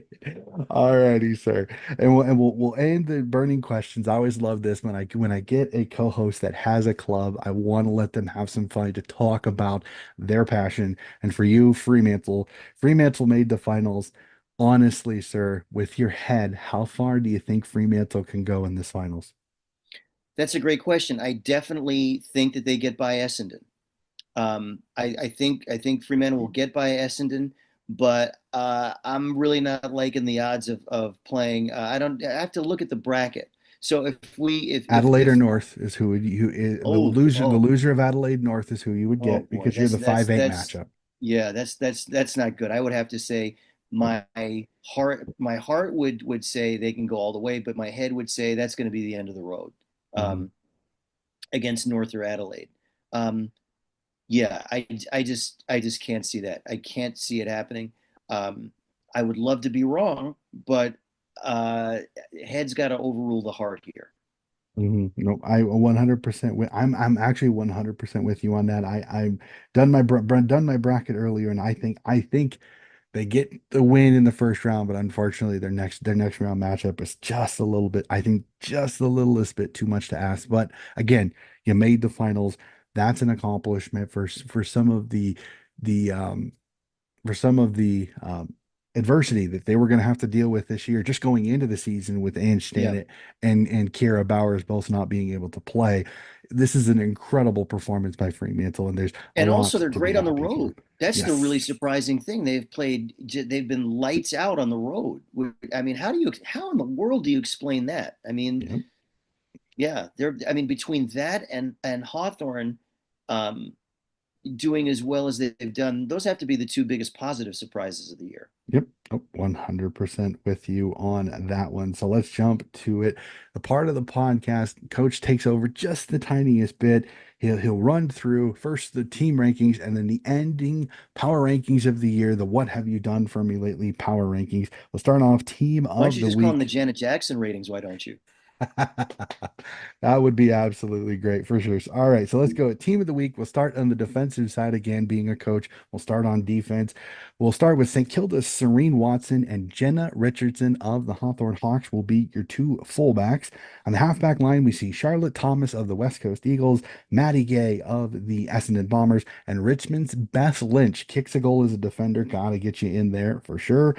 All righty, sir. And we'll end the burning questions. I always love this when I get a co-host that has a club, I want to let them have some fun to talk about their passion. And for you, Fremantle made the finals. Honestly, sir, with your head, how far do you think Fremantle can go in this finals? That's a great question. I definitely think that they get by Essendon. I think Fremantle will get by Essendon, but I'm really not liking the odds of playing. I have to look at the bracket. So Adelaide or if North is who is the oh loser. The oh loser of Adelaide North is who you would oh get boy, because you're the 5-8 matchup. yeah, that's not good. I would have to say my heart would say they can go all the way, but my head would say that's going to be the end of the road Mhm. um, against North or Adelaide. Um, yeah, I just can't see that. I can't see it happening. Um, I would love to be wrong, but uh, head's got to overrule the heart here. No, I 100% I'm actually 100% with you on that. I've done my bracket earlier, and I think they get the win in the first round, but unfortunately their next round matchup is just a little bit, I think just the littlest bit too much to ask. But again, you made the finals. That's an accomplishment for some of the adversity that they were going to have to deal with this year, just going into the season with Ange Yeah, Stannett and Kira Bowers both not being able to play. This is an incredible performance by Fremantle, and there's a and lot also they're to be great on the happy for. road. That's the really Yes. surprising thing. They've been lights out on the road. I mean, how in the world do you explain that? I mean, Yep. yeah, I mean, between that and Hawthorne, um, doing as well as they've done, those have to be the two biggest positive surprises of the year. Yep. Oh, 100% with you on that one. So let's jump to it. The part of the podcast, Coach takes over just the tiniest bit. He'll run through first the team rankings and then the ending power rankings of the year, the what have you done for me lately power rankings. We'll start off team Why don't of you the just call them the week. Janet Jackson ratings? Why don't you? That would be absolutely great for sure. So, all right, so let's go. Team of the week. We'll start on the defensive side again, being a coach. We'll start on defense. We'll start with St. Kilda's Serene Watson and Jenna Richardson of the Hawthorne Hawks will be your two fullbacks. On the halfback line, we see Charlotte Thomas of the West Coast Eagles, Maddie Gay of the Essendon Bombers, and Richmond's Beth Lynch kicks a goal as a defender. Gotta get you in there for sure.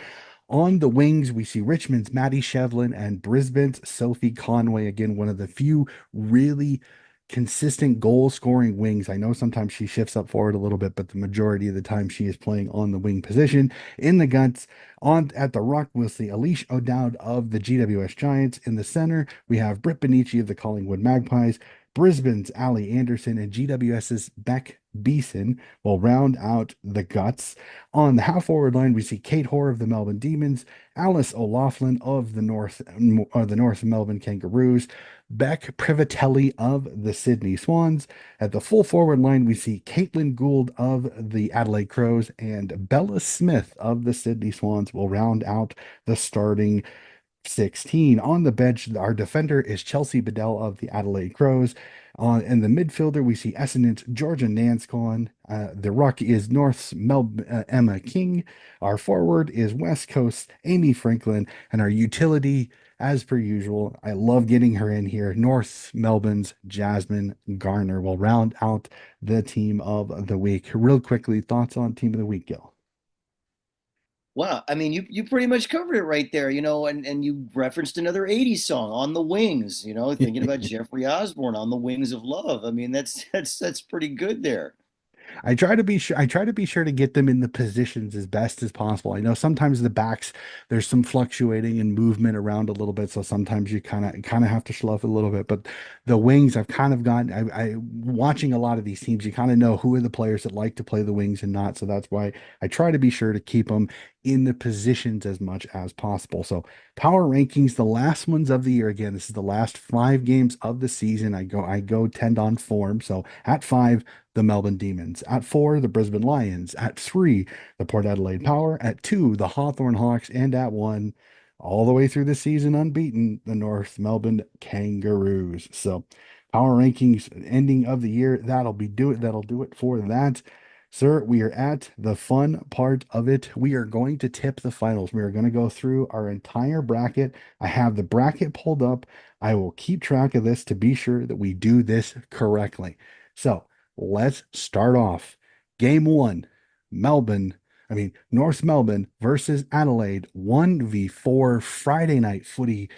On the wings, we see Richmond's Maddie Shevlin and Brisbane's Sophie Conway. Again, one of the few really consistent goal scoring wings. I know sometimes she shifts up forward a little bit, but the majority of the time she is playing on the wing position. In the guts, on at the ruck, we'll see Alicia O'Dowd of the GWS Giants. In the center, we have Britt Benici of the Collingwood Magpies. Brisbane's Ali Anderson and GWS's Beck Beeson will round out the guts. On the half forward line, we see Kate Hoare of the Melbourne Demons, Alice O'Loughlin of the North Melbourne Kangaroos, Beck Privatelli of the Sydney Swans. At the full forward line, we see Caitlin Gould of the Adelaide Crows and Bella Smith of the Sydney Swans will round out the starting 16. On the bench, our defender is Chelsea Bedell of the Adelaide Crows. In the midfielder, we see Essendon's Georgia Nanscon. The ruck is North's Emma King. Our forward is West Coast Amy Franklin. And our utility, as per usual, I love getting her in here. North Melbourne's Jasmine Garner will round out the team of the week. Real quickly, thoughts on team of the week, Gil? Wow, I mean, you pretty much covered it right there, and you referenced another '80s song, "On the Wings," thinking about Jeffrey Osborne, "On the Wings of Love." I mean, that's pretty good there. I try to be sure to get them in the positions as best as possible. I know sometimes the backs there's some fluctuating and movement around a little bit, so sometimes you kind of have to slough a little bit. But the wings, I've kind of gotten I watching a lot of these teams, you kind of know who are the players that like to play the wings and not. So that's why I try to be sure to keep them in the positions as much as possible. So power rankings, the last ones of the year. Again, this is the last 5 games of the season. I go tend on form. So at 5, the Melbourne Demons. At 4, the Brisbane Lions. At 3, the Port Adelaide Power. At 2, the Hawthorn Hawks. And at 1, all the way through the season unbeaten, the North Melbourne Kangaroos. So power rankings ending of the year. That'll do it for that. Sir, we are at the fun part of it. We are going to tip the finals. We are going to go through our entire bracket. I have the bracket pulled up. I will keep track of this to be sure that we do this correctly. So let's start off. Game one, North Melbourne versus Adelaide, 1v4 Friday night footy.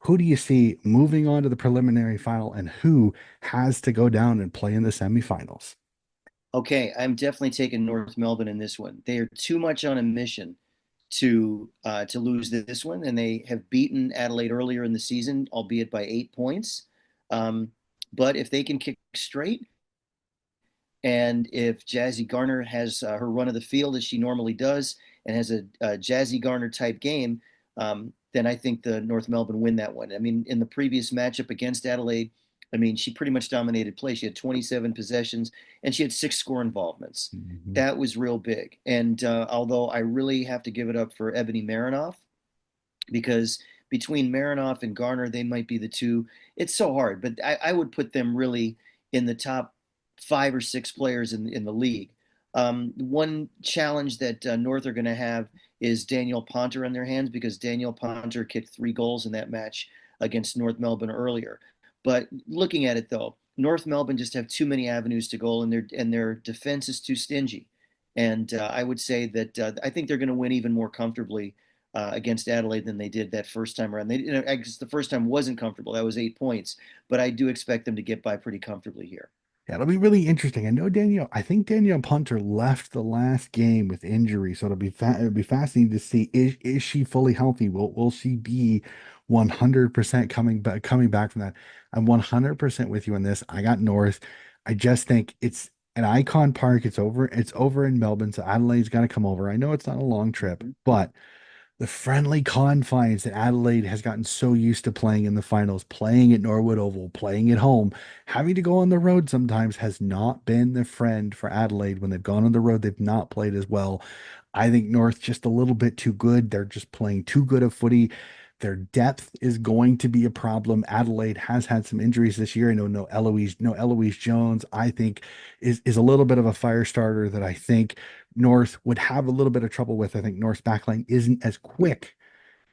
Who do you see moving on to the preliminary final and who has to go down and play in the semifinals? Okay, I'm definitely taking North Melbourne in this one. They are too much on a mission to lose this one, and they have beaten Adelaide earlier in the season, albeit by 8 points. Um, but if they can kick straight, and if Jazzy Garner has her run of the field as she normally does, and has a Jazzy Garner type game, then I think the North Melbourne win that one. I mean, in the previous matchup against Adelaide, I mean, she pretty much dominated play. She had 27 possessions and she had 6 score involvements. Mhm. That was real big. And although I really have to give it up for Ebony Marinoff, because between Marinoff and Garner, they might be the two. It's so hard, but I would put them really in the top 5 or 6 players in the league. One challenge that North are going to have is Daniel Ponter on their hands because Daniel Ponter kicked 3 goals in that match against North Melbourne earlier. But looking at it though, North Melbourne just have too many avenues to goal, and their defense is too stingy. And I would say that I think they're going to win even more comfortably against Adelaide than they did that first time around. I guess the first time wasn't comfortable. That was 8 points, but I do expect them to get by pretty comfortably here. Yeah, it'll be really interesting. I think Danielle Punter left the last game with injury, so it'll be fascinating to see is she fully healthy? Will she be 100% coming back from that? I'm 100% with you on this. I got North. I just think it's And Icon Park, it's over in Melbourne, so Adelaide's got to come over. I know it's not a long trip, Mhm. but the friendly confines that Adelaide has gotten so used to playing in the finals, playing at Norwood Oval, playing at home, having to go on the road sometimes has not been the friend for Adelaide. When they've gone on the road, they've not played as well. I think North just a little bit too good. They're just playing too good of footy. Their depth is going to be a problem. Adelaide has had some injuries this year. I know no Eloise Jones, I think is a little bit of a fire starter that I think North would have a little bit of trouble with. I think North's backline isn't as quick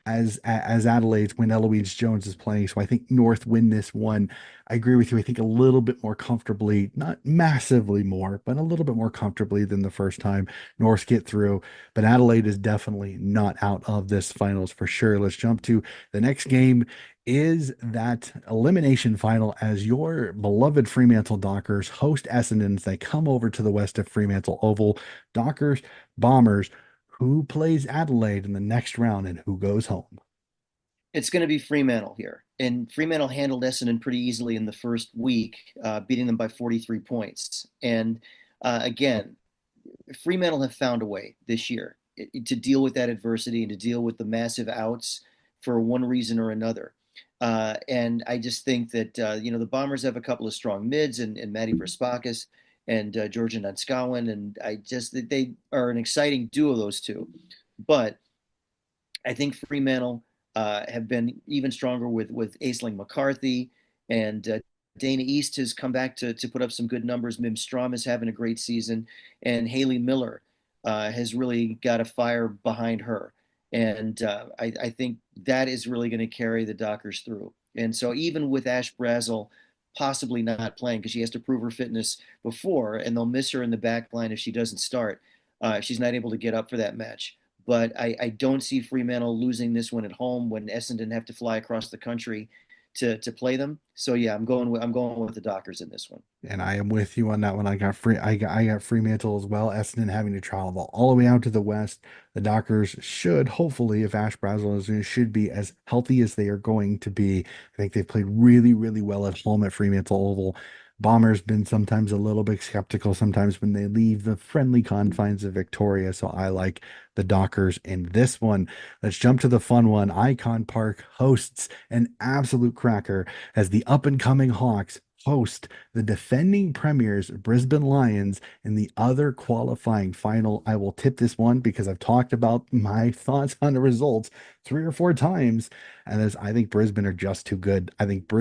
as Adelaide's when Eloise Jones is playing. So I think North win this one. I agree with you. I think a little bit more comfortably, not massively more, but a little bit more comfortably than the first time North get through. But Adelaide is definitely not out of this finals for sure. Let's jump to the next game. Is that elimination final as your beloved Fremantle Dockers host Essendon as they come over to the west of Fremantle Oval? Dockers, Bombers, who plays Adelaide in the next round and who goes home? It's going to be Fremantle here. And Fremantle handled Essendon pretty easily in the first week, beating them by 43 points. And again, Fremantle have found a way this year to deal with that adversity and to deal with the massive outs for one reason or another. And I just think that the Bombers have a couple of strong mids and Matty Verspakis and Georgian Nanskawan, and I just that they are an exciting duo, those two. But I think Fremantle have been even stronger with Aisling McCarthy, and Dana East has come back to put up some good numbers. Mim Strom is having a great season, and Haley Miller has really got a fire behind her, and I think that is really going to carry the Dockers through. And so even with Ash Brazel possibly not playing because she has to prove her fitness before, and they'll miss her in the back line if she doesn't start, if she's not able to get up for that match. But I don't see Fremantle losing this one at home when Essendon have to fly across the country to play them. So yeah, I'm going with the Dockers in this one. And I am with you on that one. I got Fremantle as well. Essendon having to travel all the way out to the west. The Dockers should hopefully, if Ash Brazel is should be as healthy as they are going to be. I think they've played really, really well at home at Fremantle Oval. Bombers been sometimes a little bit skeptical sometimes when they leave the friendly confines of Victoria. So I like the Dockers in this one. Let's jump to the fun one. Icon Park hosts an absolute cracker as the up and coming Hawks host the defending premiers, Brisbane Lions, in the other qualifying final. I will tip this one because I've talked about my thoughts on the results 3 or 4 times. And as I think Brisbane are just too good. I think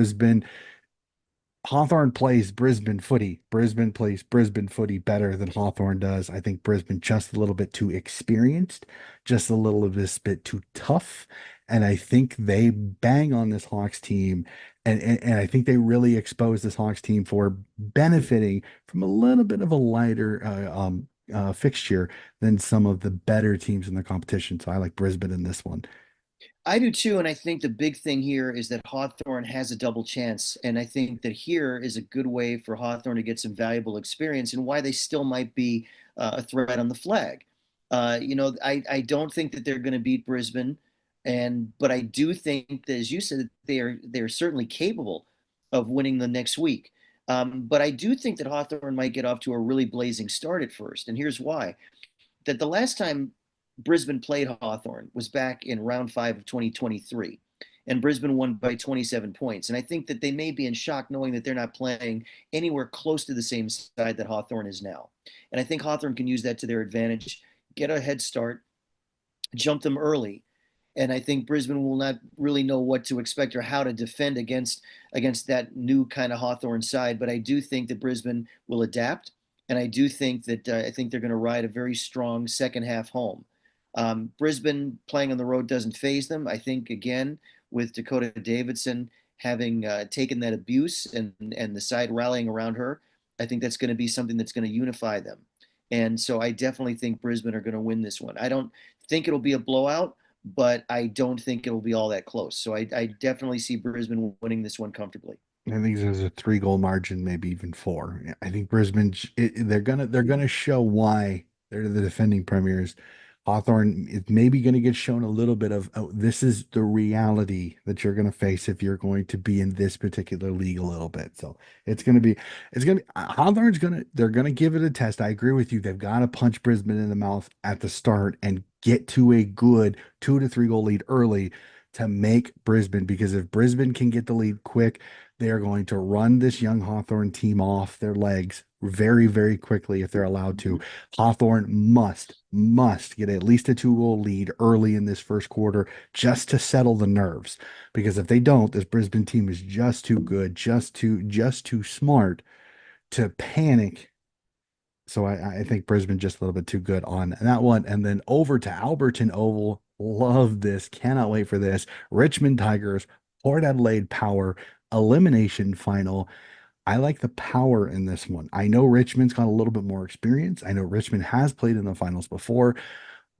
Hawthorn plays Brisbane footy. Brisbane plays Brisbane footy better than Hawthorn does. I think Brisbane just a little bit too experienced, just a little of this bit too tough. And I think they bang on this Hawks team. And I think they really expose this Hawks team for benefiting from a little bit of a lighter fixture than some of the better teams in the competition. So I like Brisbane in this one. I do too, and I think the big thing here is that Hawthorn has a double chance, and I think that here is a good way for Hawthorn to get some valuable experience and why they still might be a threat on the flag. I don't think that they're going to beat Brisbane, but I do think that, as you said, they are certainly capable of winning the next week. But I do think that Hawthorn might get off to a really blazing start at first, and here's why: that the last time Brisbane played Hawthorn was back in round 5 of 2023. And Brisbane won by 27 points. And I think that they may be in shock knowing that they're not playing anywhere close to the same side that Hawthorn is now. And I think Hawthorn can use that to their advantage, get a head start, jump them early. And I think Brisbane will not really know what to expect or how to defend against that new kind of Hawthorn side. But I do think that Brisbane will adapt, and I do think that I think they're going to ride a very strong second half home. Brisbane playing on the road doesn't phase them. I think again with Dakota Davidson having taken that abuse and the side rallying around her, I think that's going to be something that's going to unify them. And so I definitely think Brisbane are going to win this one. I don't think it'll be a blowout, but I don't think it'll be all that close. So I definitely see Brisbane winning this one comfortably. I think there's a 3 goal margin, maybe even four. Yeah, I think Brisbane, they're gonna show why they're the defending premiers. Hawthorne is maybe going to get shown a little bit of, oh, this is the reality that you're going to face if you're going to be in this particular league a little bit. So it's going to be, Hawthorne's going to, they're going to give it a test. I agree with you. They've got to punch Brisbane in the mouth at the start and get to a good 2 to 3 goal lead early to make Brisbane, because if Brisbane can get the lead quick, they are going to run this young Hawthorne team off their legs very, very quickly if they're allowed to. Hawthorne must get at least a 2 goal lead early in this first quarter just to settle the nerves. Because if they don't, this Brisbane team is just too good, just too smart to panic. So I think Brisbane just a little bit too good on that one. And then over to Alberton Oval. Love this. Cannot wait for this. Richmond Tigers, Port Adelaide Power, elimination final. I like the power in this one. I know Richmond's got a little bit more experience. I know Richmond has played in the finals before,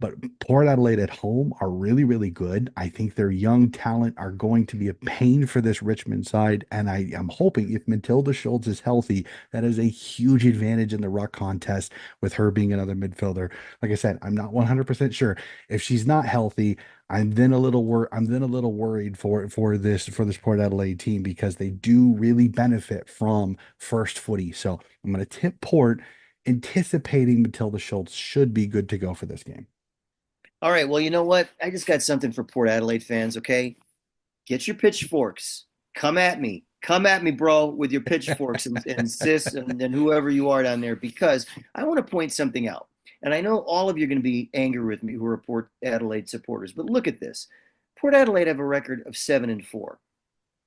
but Port Adelaide at home are really, really good. I think their young talent are going to be a pain for this Richmond side. And I am hoping if Matilda Schultz is healthy, that is a huge advantage in the ruck contest with her being another midfielder. Like I said, I'm not 100% sure. If she's not healthy, I'm then a little worried for this Port Adelaide team, because they do really benefit from first footy. So I'm going to tip Port, anticipating Matilda Schultz should be good to go for this game. All right. Well, you know what? I just got something for Port Adelaide fans. Okay, get your pitchforks. Come at me. Come at me, bro, with your pitchforks and sis and whoever you are down there, because I want to point something out. And I know all of you are going to be angry with me who are Port Adelaide supporters, but look at this. Port Adelaide have a record of 7-4.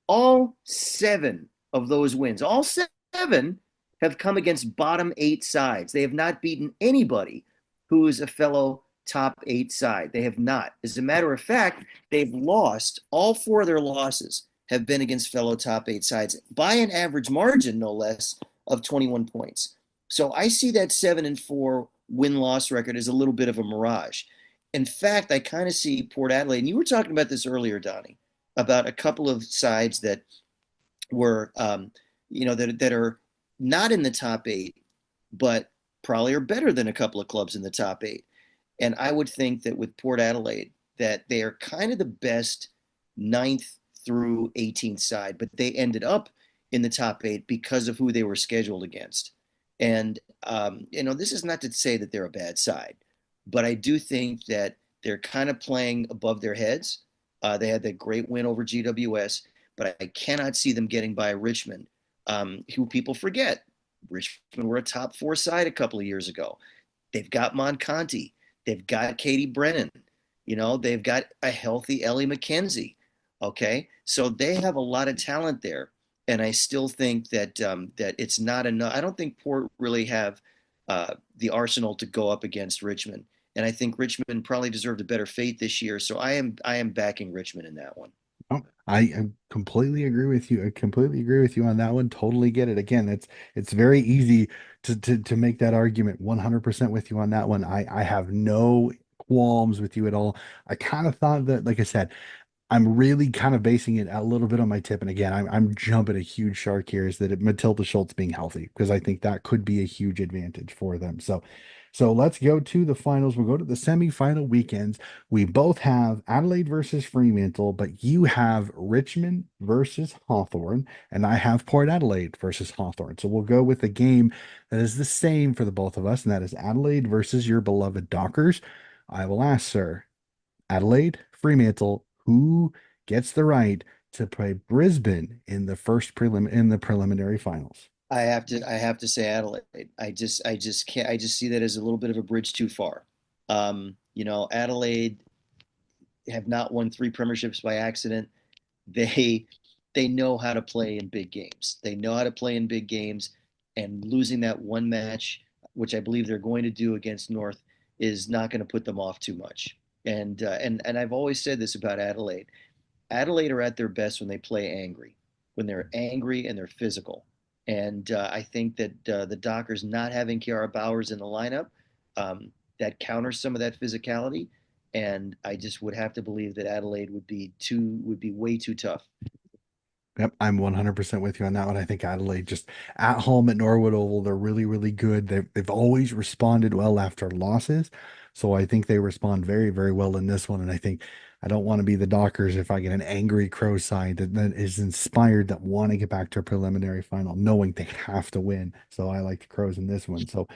All seven of those wins, all seven have come against bottom eight sides. They have not beaten anybody who is a fellow top eight side. They have not. As a matter of fact, they've lost. All four of their losses have been against fellow top eight sides by an average margin, no less, of 21 points. So I see that 7-4 win-loss record as a little bit of a mirage. In fact, I kind of see Port Adelaide, and you were talking about this earlier, Donnie, about a couple of sides that were, that are not in the top eight, but probably are better than a couple of clubs in the top eight. And I would think that with Port Adelaide, that they are kind of the best ninth through 18th side, but they ended up in the top eight because of who they were scheduled against. And, this is not to say that they're a bad side, but I do think that they're kind of playing above their heads. They had that great win over GWS, but I cannot see them getting by Richmond, who people forget. Richmond were a top four side a couple of years ago. They've got Monconti. They've got Katie Brennan. They've got a healthy Ellie McKenzie. Okay, so they have a lot of talent there, and I still think that it's not enough. I don't think Port really have the arsenal to go up against Richmond, and I think Richmond probably deserved a better fate this year. So I am backing Richmond in that one. Oh, I completely agree with you. I completely agree with you on that one. Totally get it. Again, it's very easy to make that argument. 100% with you on that one. I have no qualms with you at all. I kind of thought that, like I said, I'm really kind of basing it a little bit on my tip. And again, I'm jumping a huge shark here, is that Matilda Schultz being healthy, because I think that could be a huge advantage for them. So let's go to the finals. We'll go to the semifinal weekends. We both have Adelaide versus Fremantle, but you have Richmond versus Hawthorn, and I have Port Adelaide versus Hawthorn. So we'll go with a game that is the same for the both of us, and that is Adelaide versus your beloved Dockers. I will ask, sir, Adelaide, Fremantle, who gets the right to play Brisbane in the preliminary finals? I have to say Adelaide. I just can't. I just see that as a little bit of a bridge too far. Adelaide have not won three premierships by accident. They they know how to play in big games. They know how to play in big games, and losing that one match, which I believe they're going to do against North, is not going to put them off too much. And I've always said this about Adelaide. Adelaide are at their best when they play angry, when they're angry and they're physical. And I think that the Dockers not having Kiara Bowers in the lineup, that counters some of that physicality. And I just would have to believe that Adelaide would be way too tough. Yep, I'm 100% with you on that one. I think Adelaide just at home at Norwood Oval, they're really, really good. They've always responded well after losses. So I think they respond very, very well in this one. And I think I don't want to be the Dockers if I get an angry Crow side that is inspired, that want to get back to a preliminary final, knowing they have to win. So I like the Crows in this one. So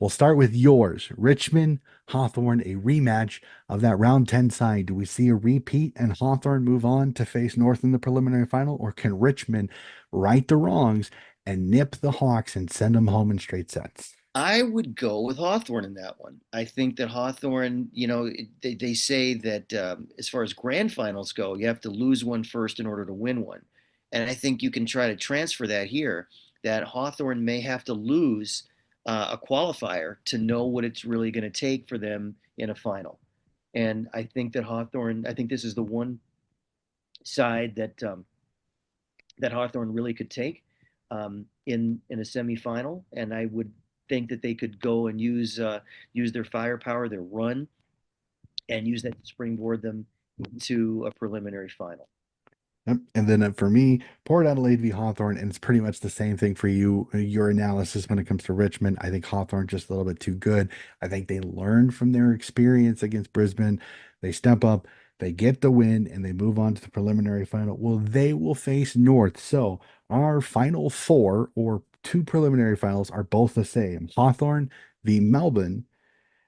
we'll start with yours. Richmond, Hawthorne, a rematch of that round 10 side. Do we see a repeat and Hawthorne move on to face North in the preliminary final, or can Richmond right the wrongs and nip the Hawks and send them home in straight sets? I would go with Hawthorne in that one. I think that Hawthorne, they say that as far as grand finals go, you have to lose one first in order to win one. And I think you can try to transfer that here, that Hawthorne may have to lose a qualifier to know what it's really going to take for them in a final. And I think that Hawthorne, I think this is the one side that Hawthorne really could take in a semifinal, and I would think that they could go and use their firepower, their run, and use that to springboard them to a preliminary final. Yep. And then for me, Port Adelaide v Hawthorne, and it's pretty much the same thing for you. Your analysis when it comes to Richmond, I think Hawthorne just a little bit too good. I think they learn from their experience against Brisbane. They step up, they get the win, and they move on to the preliminary final. Well, they will face North. So our final four or two preliminary finals are both the same. Hawthorne v Melbourne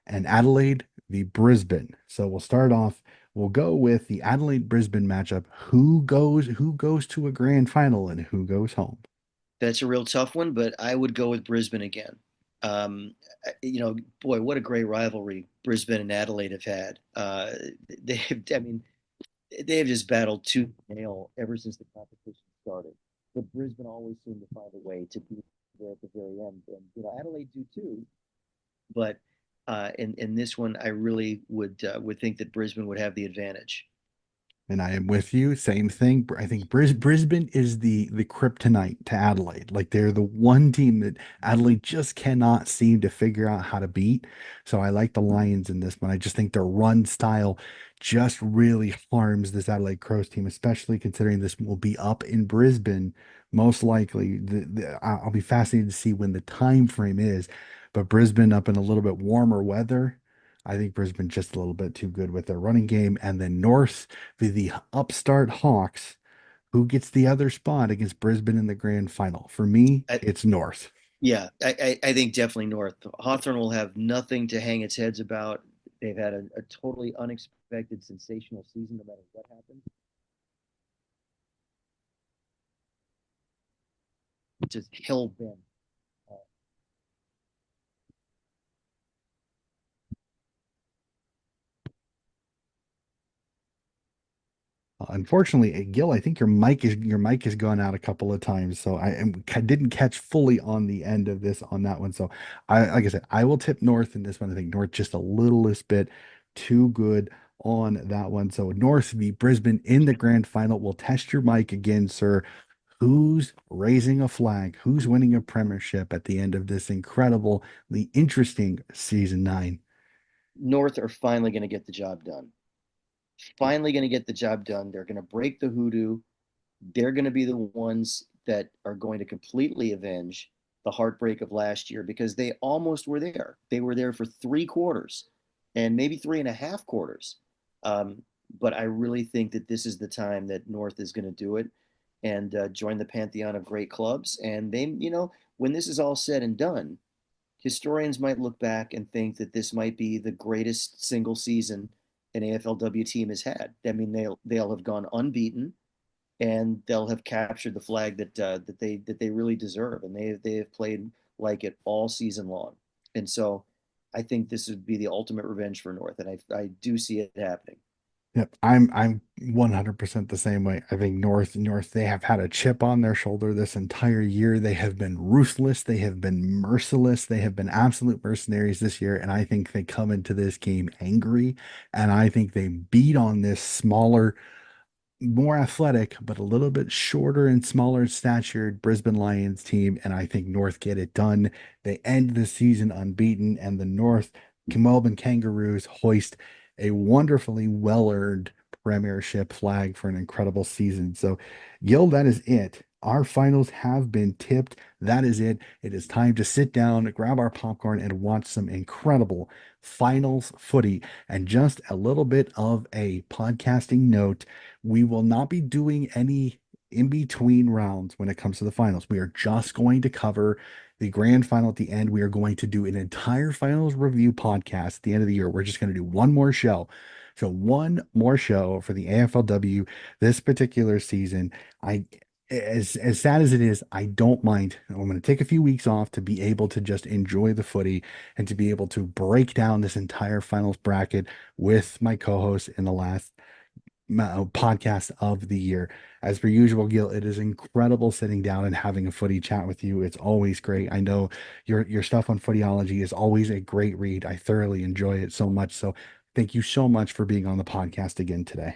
and Adelaide v Brisbane. So we'll start off. We'll go with the Adelaide Brisbane matchup. Who goes to a grand final and who goes home? That's a real tough one, but I would go with Brisbane again. Um, Boy, what a great rivalry Brisbane and Adelaide have had. I mean, they have just battled tooth and nail ever since the competition started. But Brisbane always seemed to find a way to be there at the very end, and Adelaide do too. But in this one, I really would think that Brisbane would have the advantage. And I am with you. Same thing. I think Brisbane is the kryptonite to Adelaide. Like they're the one team that Adelaide just cannot seem to figure out how to beat. So I like the Lions in this one. I just think their run style just really harms this Adelaide Crows team, especially considering this will be up in Brisbane. Most likely, I'll be fascinated to see when the time frame is. But Brisbane up in a little bit warmer weather. I think Brisbane just a little bit too good with their running game. And then North the upstart Hawks, who gets the other spot against Brisbane in the grand final. For me, I, it's North. yeah, I think definitely North. Hawthorne will have nothing to hang its heads about. They've had a totally unexpected, sensational season, no matter what happens. Just hell bent. Uh, Unfortunately, Gil, I think your mic has gone out a couple of times, so I didn't catch fully on the end of this on that one. So like I said, I will tip North in this one. I think North just a littlest bit too good on that one. So North v Brisbane in the grand final. We'll test your mic again, sir. Who's raising a flag? Who's winning a premiership at the end of this incredibly interesting season 9? North are finally going to get the job done. Finally going to get the job done. They're going to break the hoodoo. They're going to be the ones that are going to completely avenge the heartbreak of last year because they almost were there. They were there for 3 quarters and maybe 3.5 quarters. Um, but I really think that this is the time that North is going to do it and join the pantheon of great clubs. And they, when this is all said and done, historians might look back and think that this might be the greatest single season an AFLW team has had. I mean, they'll have gone unbeaten and they'll have captured the flag that they really deserve, and they have played like it all season long. And so, I think this would be the ultimate revenge for North, and I do see it happening. Yep, I'm 100% the same way. I think North they have had a chip on their shoulder this entire year. They have been ruthless, they have been merciless, they have been absolute mercenaries this year, and I think they come into this game angry, and I think they beat on this smaller, more athletic, but a little bit shorter and smaller statured Brisbane Lions team. And I think North get it done. They end the season unbeaten, and the North Melbourne Kangaroos hoist a wonderfully well earned premiership flag for an incredible season. So, Gil, that is it. our finals have been tipped. That is it. It is time to sit down, grab our popcorn, and watch some incredible finals footy. And just a little bit of a podcasting note, we will not be doing any in between rounds when it comes to the finals. We are just going to cover the grand final at the end. We are going to do an entire finals review podcast at the end of the year. We're just going to do one more show. So, one more show for the AFLW this particular season. I as sad as it is, I don't mind. I'm going to take a few weeks off to be able to just enjoy the footy and to be able to break down this entire finals bracket with my co-host in the last podcast of the year. As per usual, Gil, it is incredible sitting down and having a footy chat with you. It's always great. I know your stuff on footyology is always a great read. I thoroughly enjoy it so much. So thank you so much for being on the podcast again today.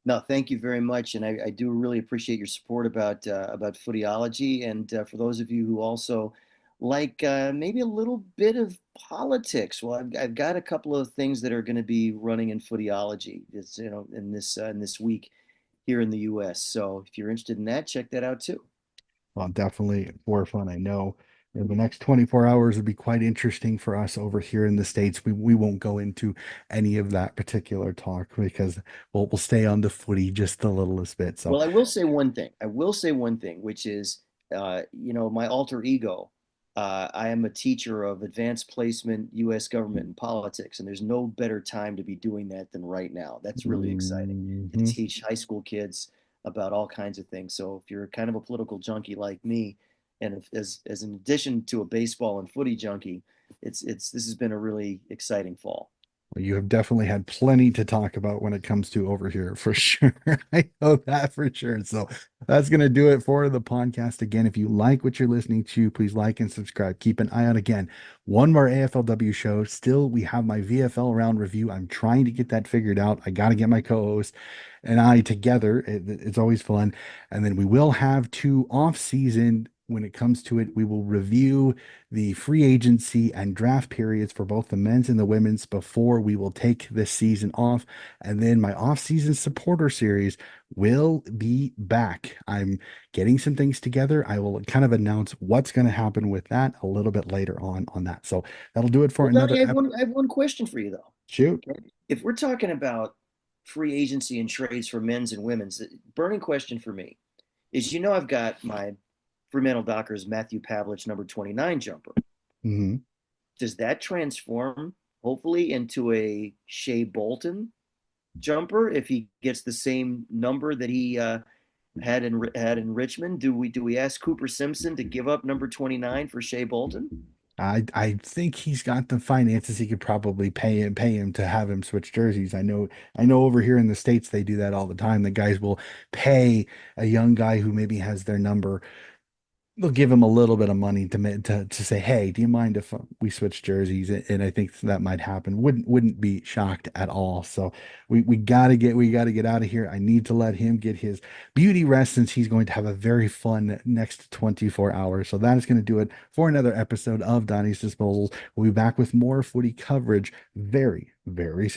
No, thank you very much, and I do really appreciate your support about footyology. And for those of you who also like maybe a little bit of politics, well, I've got a couple of things that are going to be running in footyology. It's in this week here in the U.S. So if you're interested in that, check that out too. Well, definitely more fun. I know the next 24 hours would be quite interesting for us over here in the States. We won't go into any of that particular talk because we'll stay on the footy just the littlest bit. So Well, I will say one thing. I will say one thing, which is, my alter ego. I am a teacher of advanced placement, U.S. government and politics, and there's no better time to be doing that than right now. That's really exciting to mhm. teach high school kids about all kinds of things. So if you're kind of a political junkie like me, and if, as an addition to a baseball and footy junkie, it's this has been a really exciting fall. Well, you have definitely had plenty to talk about when it comes to over here for sure. I know that for sure. So that's going to do it for the podcast. Again, if you like what you're listening to, please like and subscribe. Keep an eye out again. One more AFLW show. Still, we have my VFL round review. I'm trying to get that figured out. I got to get my co-host and I together. It's always fun. And then we will have two off season. When it comes to it, we will review the free agency and draft periods for both the men's and the women's before we will take this season off. And then my off-season supporter series will be back. I'm getting some things together. I will kind of announce what's going to happen with that a little bit later on that. So that'll do it for Well, Donnie, another I have one question for you though. shoot. Okay. If we're talking about free agency and trades for men's and women's, the burning question for me is, I've got my Fremantle Dockers Matthew Pavlich number 29 jumper. Mhm. Does that transform hopefully into a Shea Bolton jumper if he gets the same number that he had in Richmond? Do we ask Cooper Simpson to give up number 29 for Shea Bolton? I think he's got the finances. He could probably pay him to have him switch jerseys. I know over here in the States they do that all the time. The guys will pay a young guy who maybe has their number. They'll give him a little bit of money to say, hey, do you mind if we switch jerseys? And I think that might happen. Wouldn't be shocked at all. So we gotta get out of here. I need to let him get his beauty rest since he's going to have a very fun next 24 hours. So that is going to do it for another episode of Donnie's Disposals. We'll be back with more footy coverage very, very soon.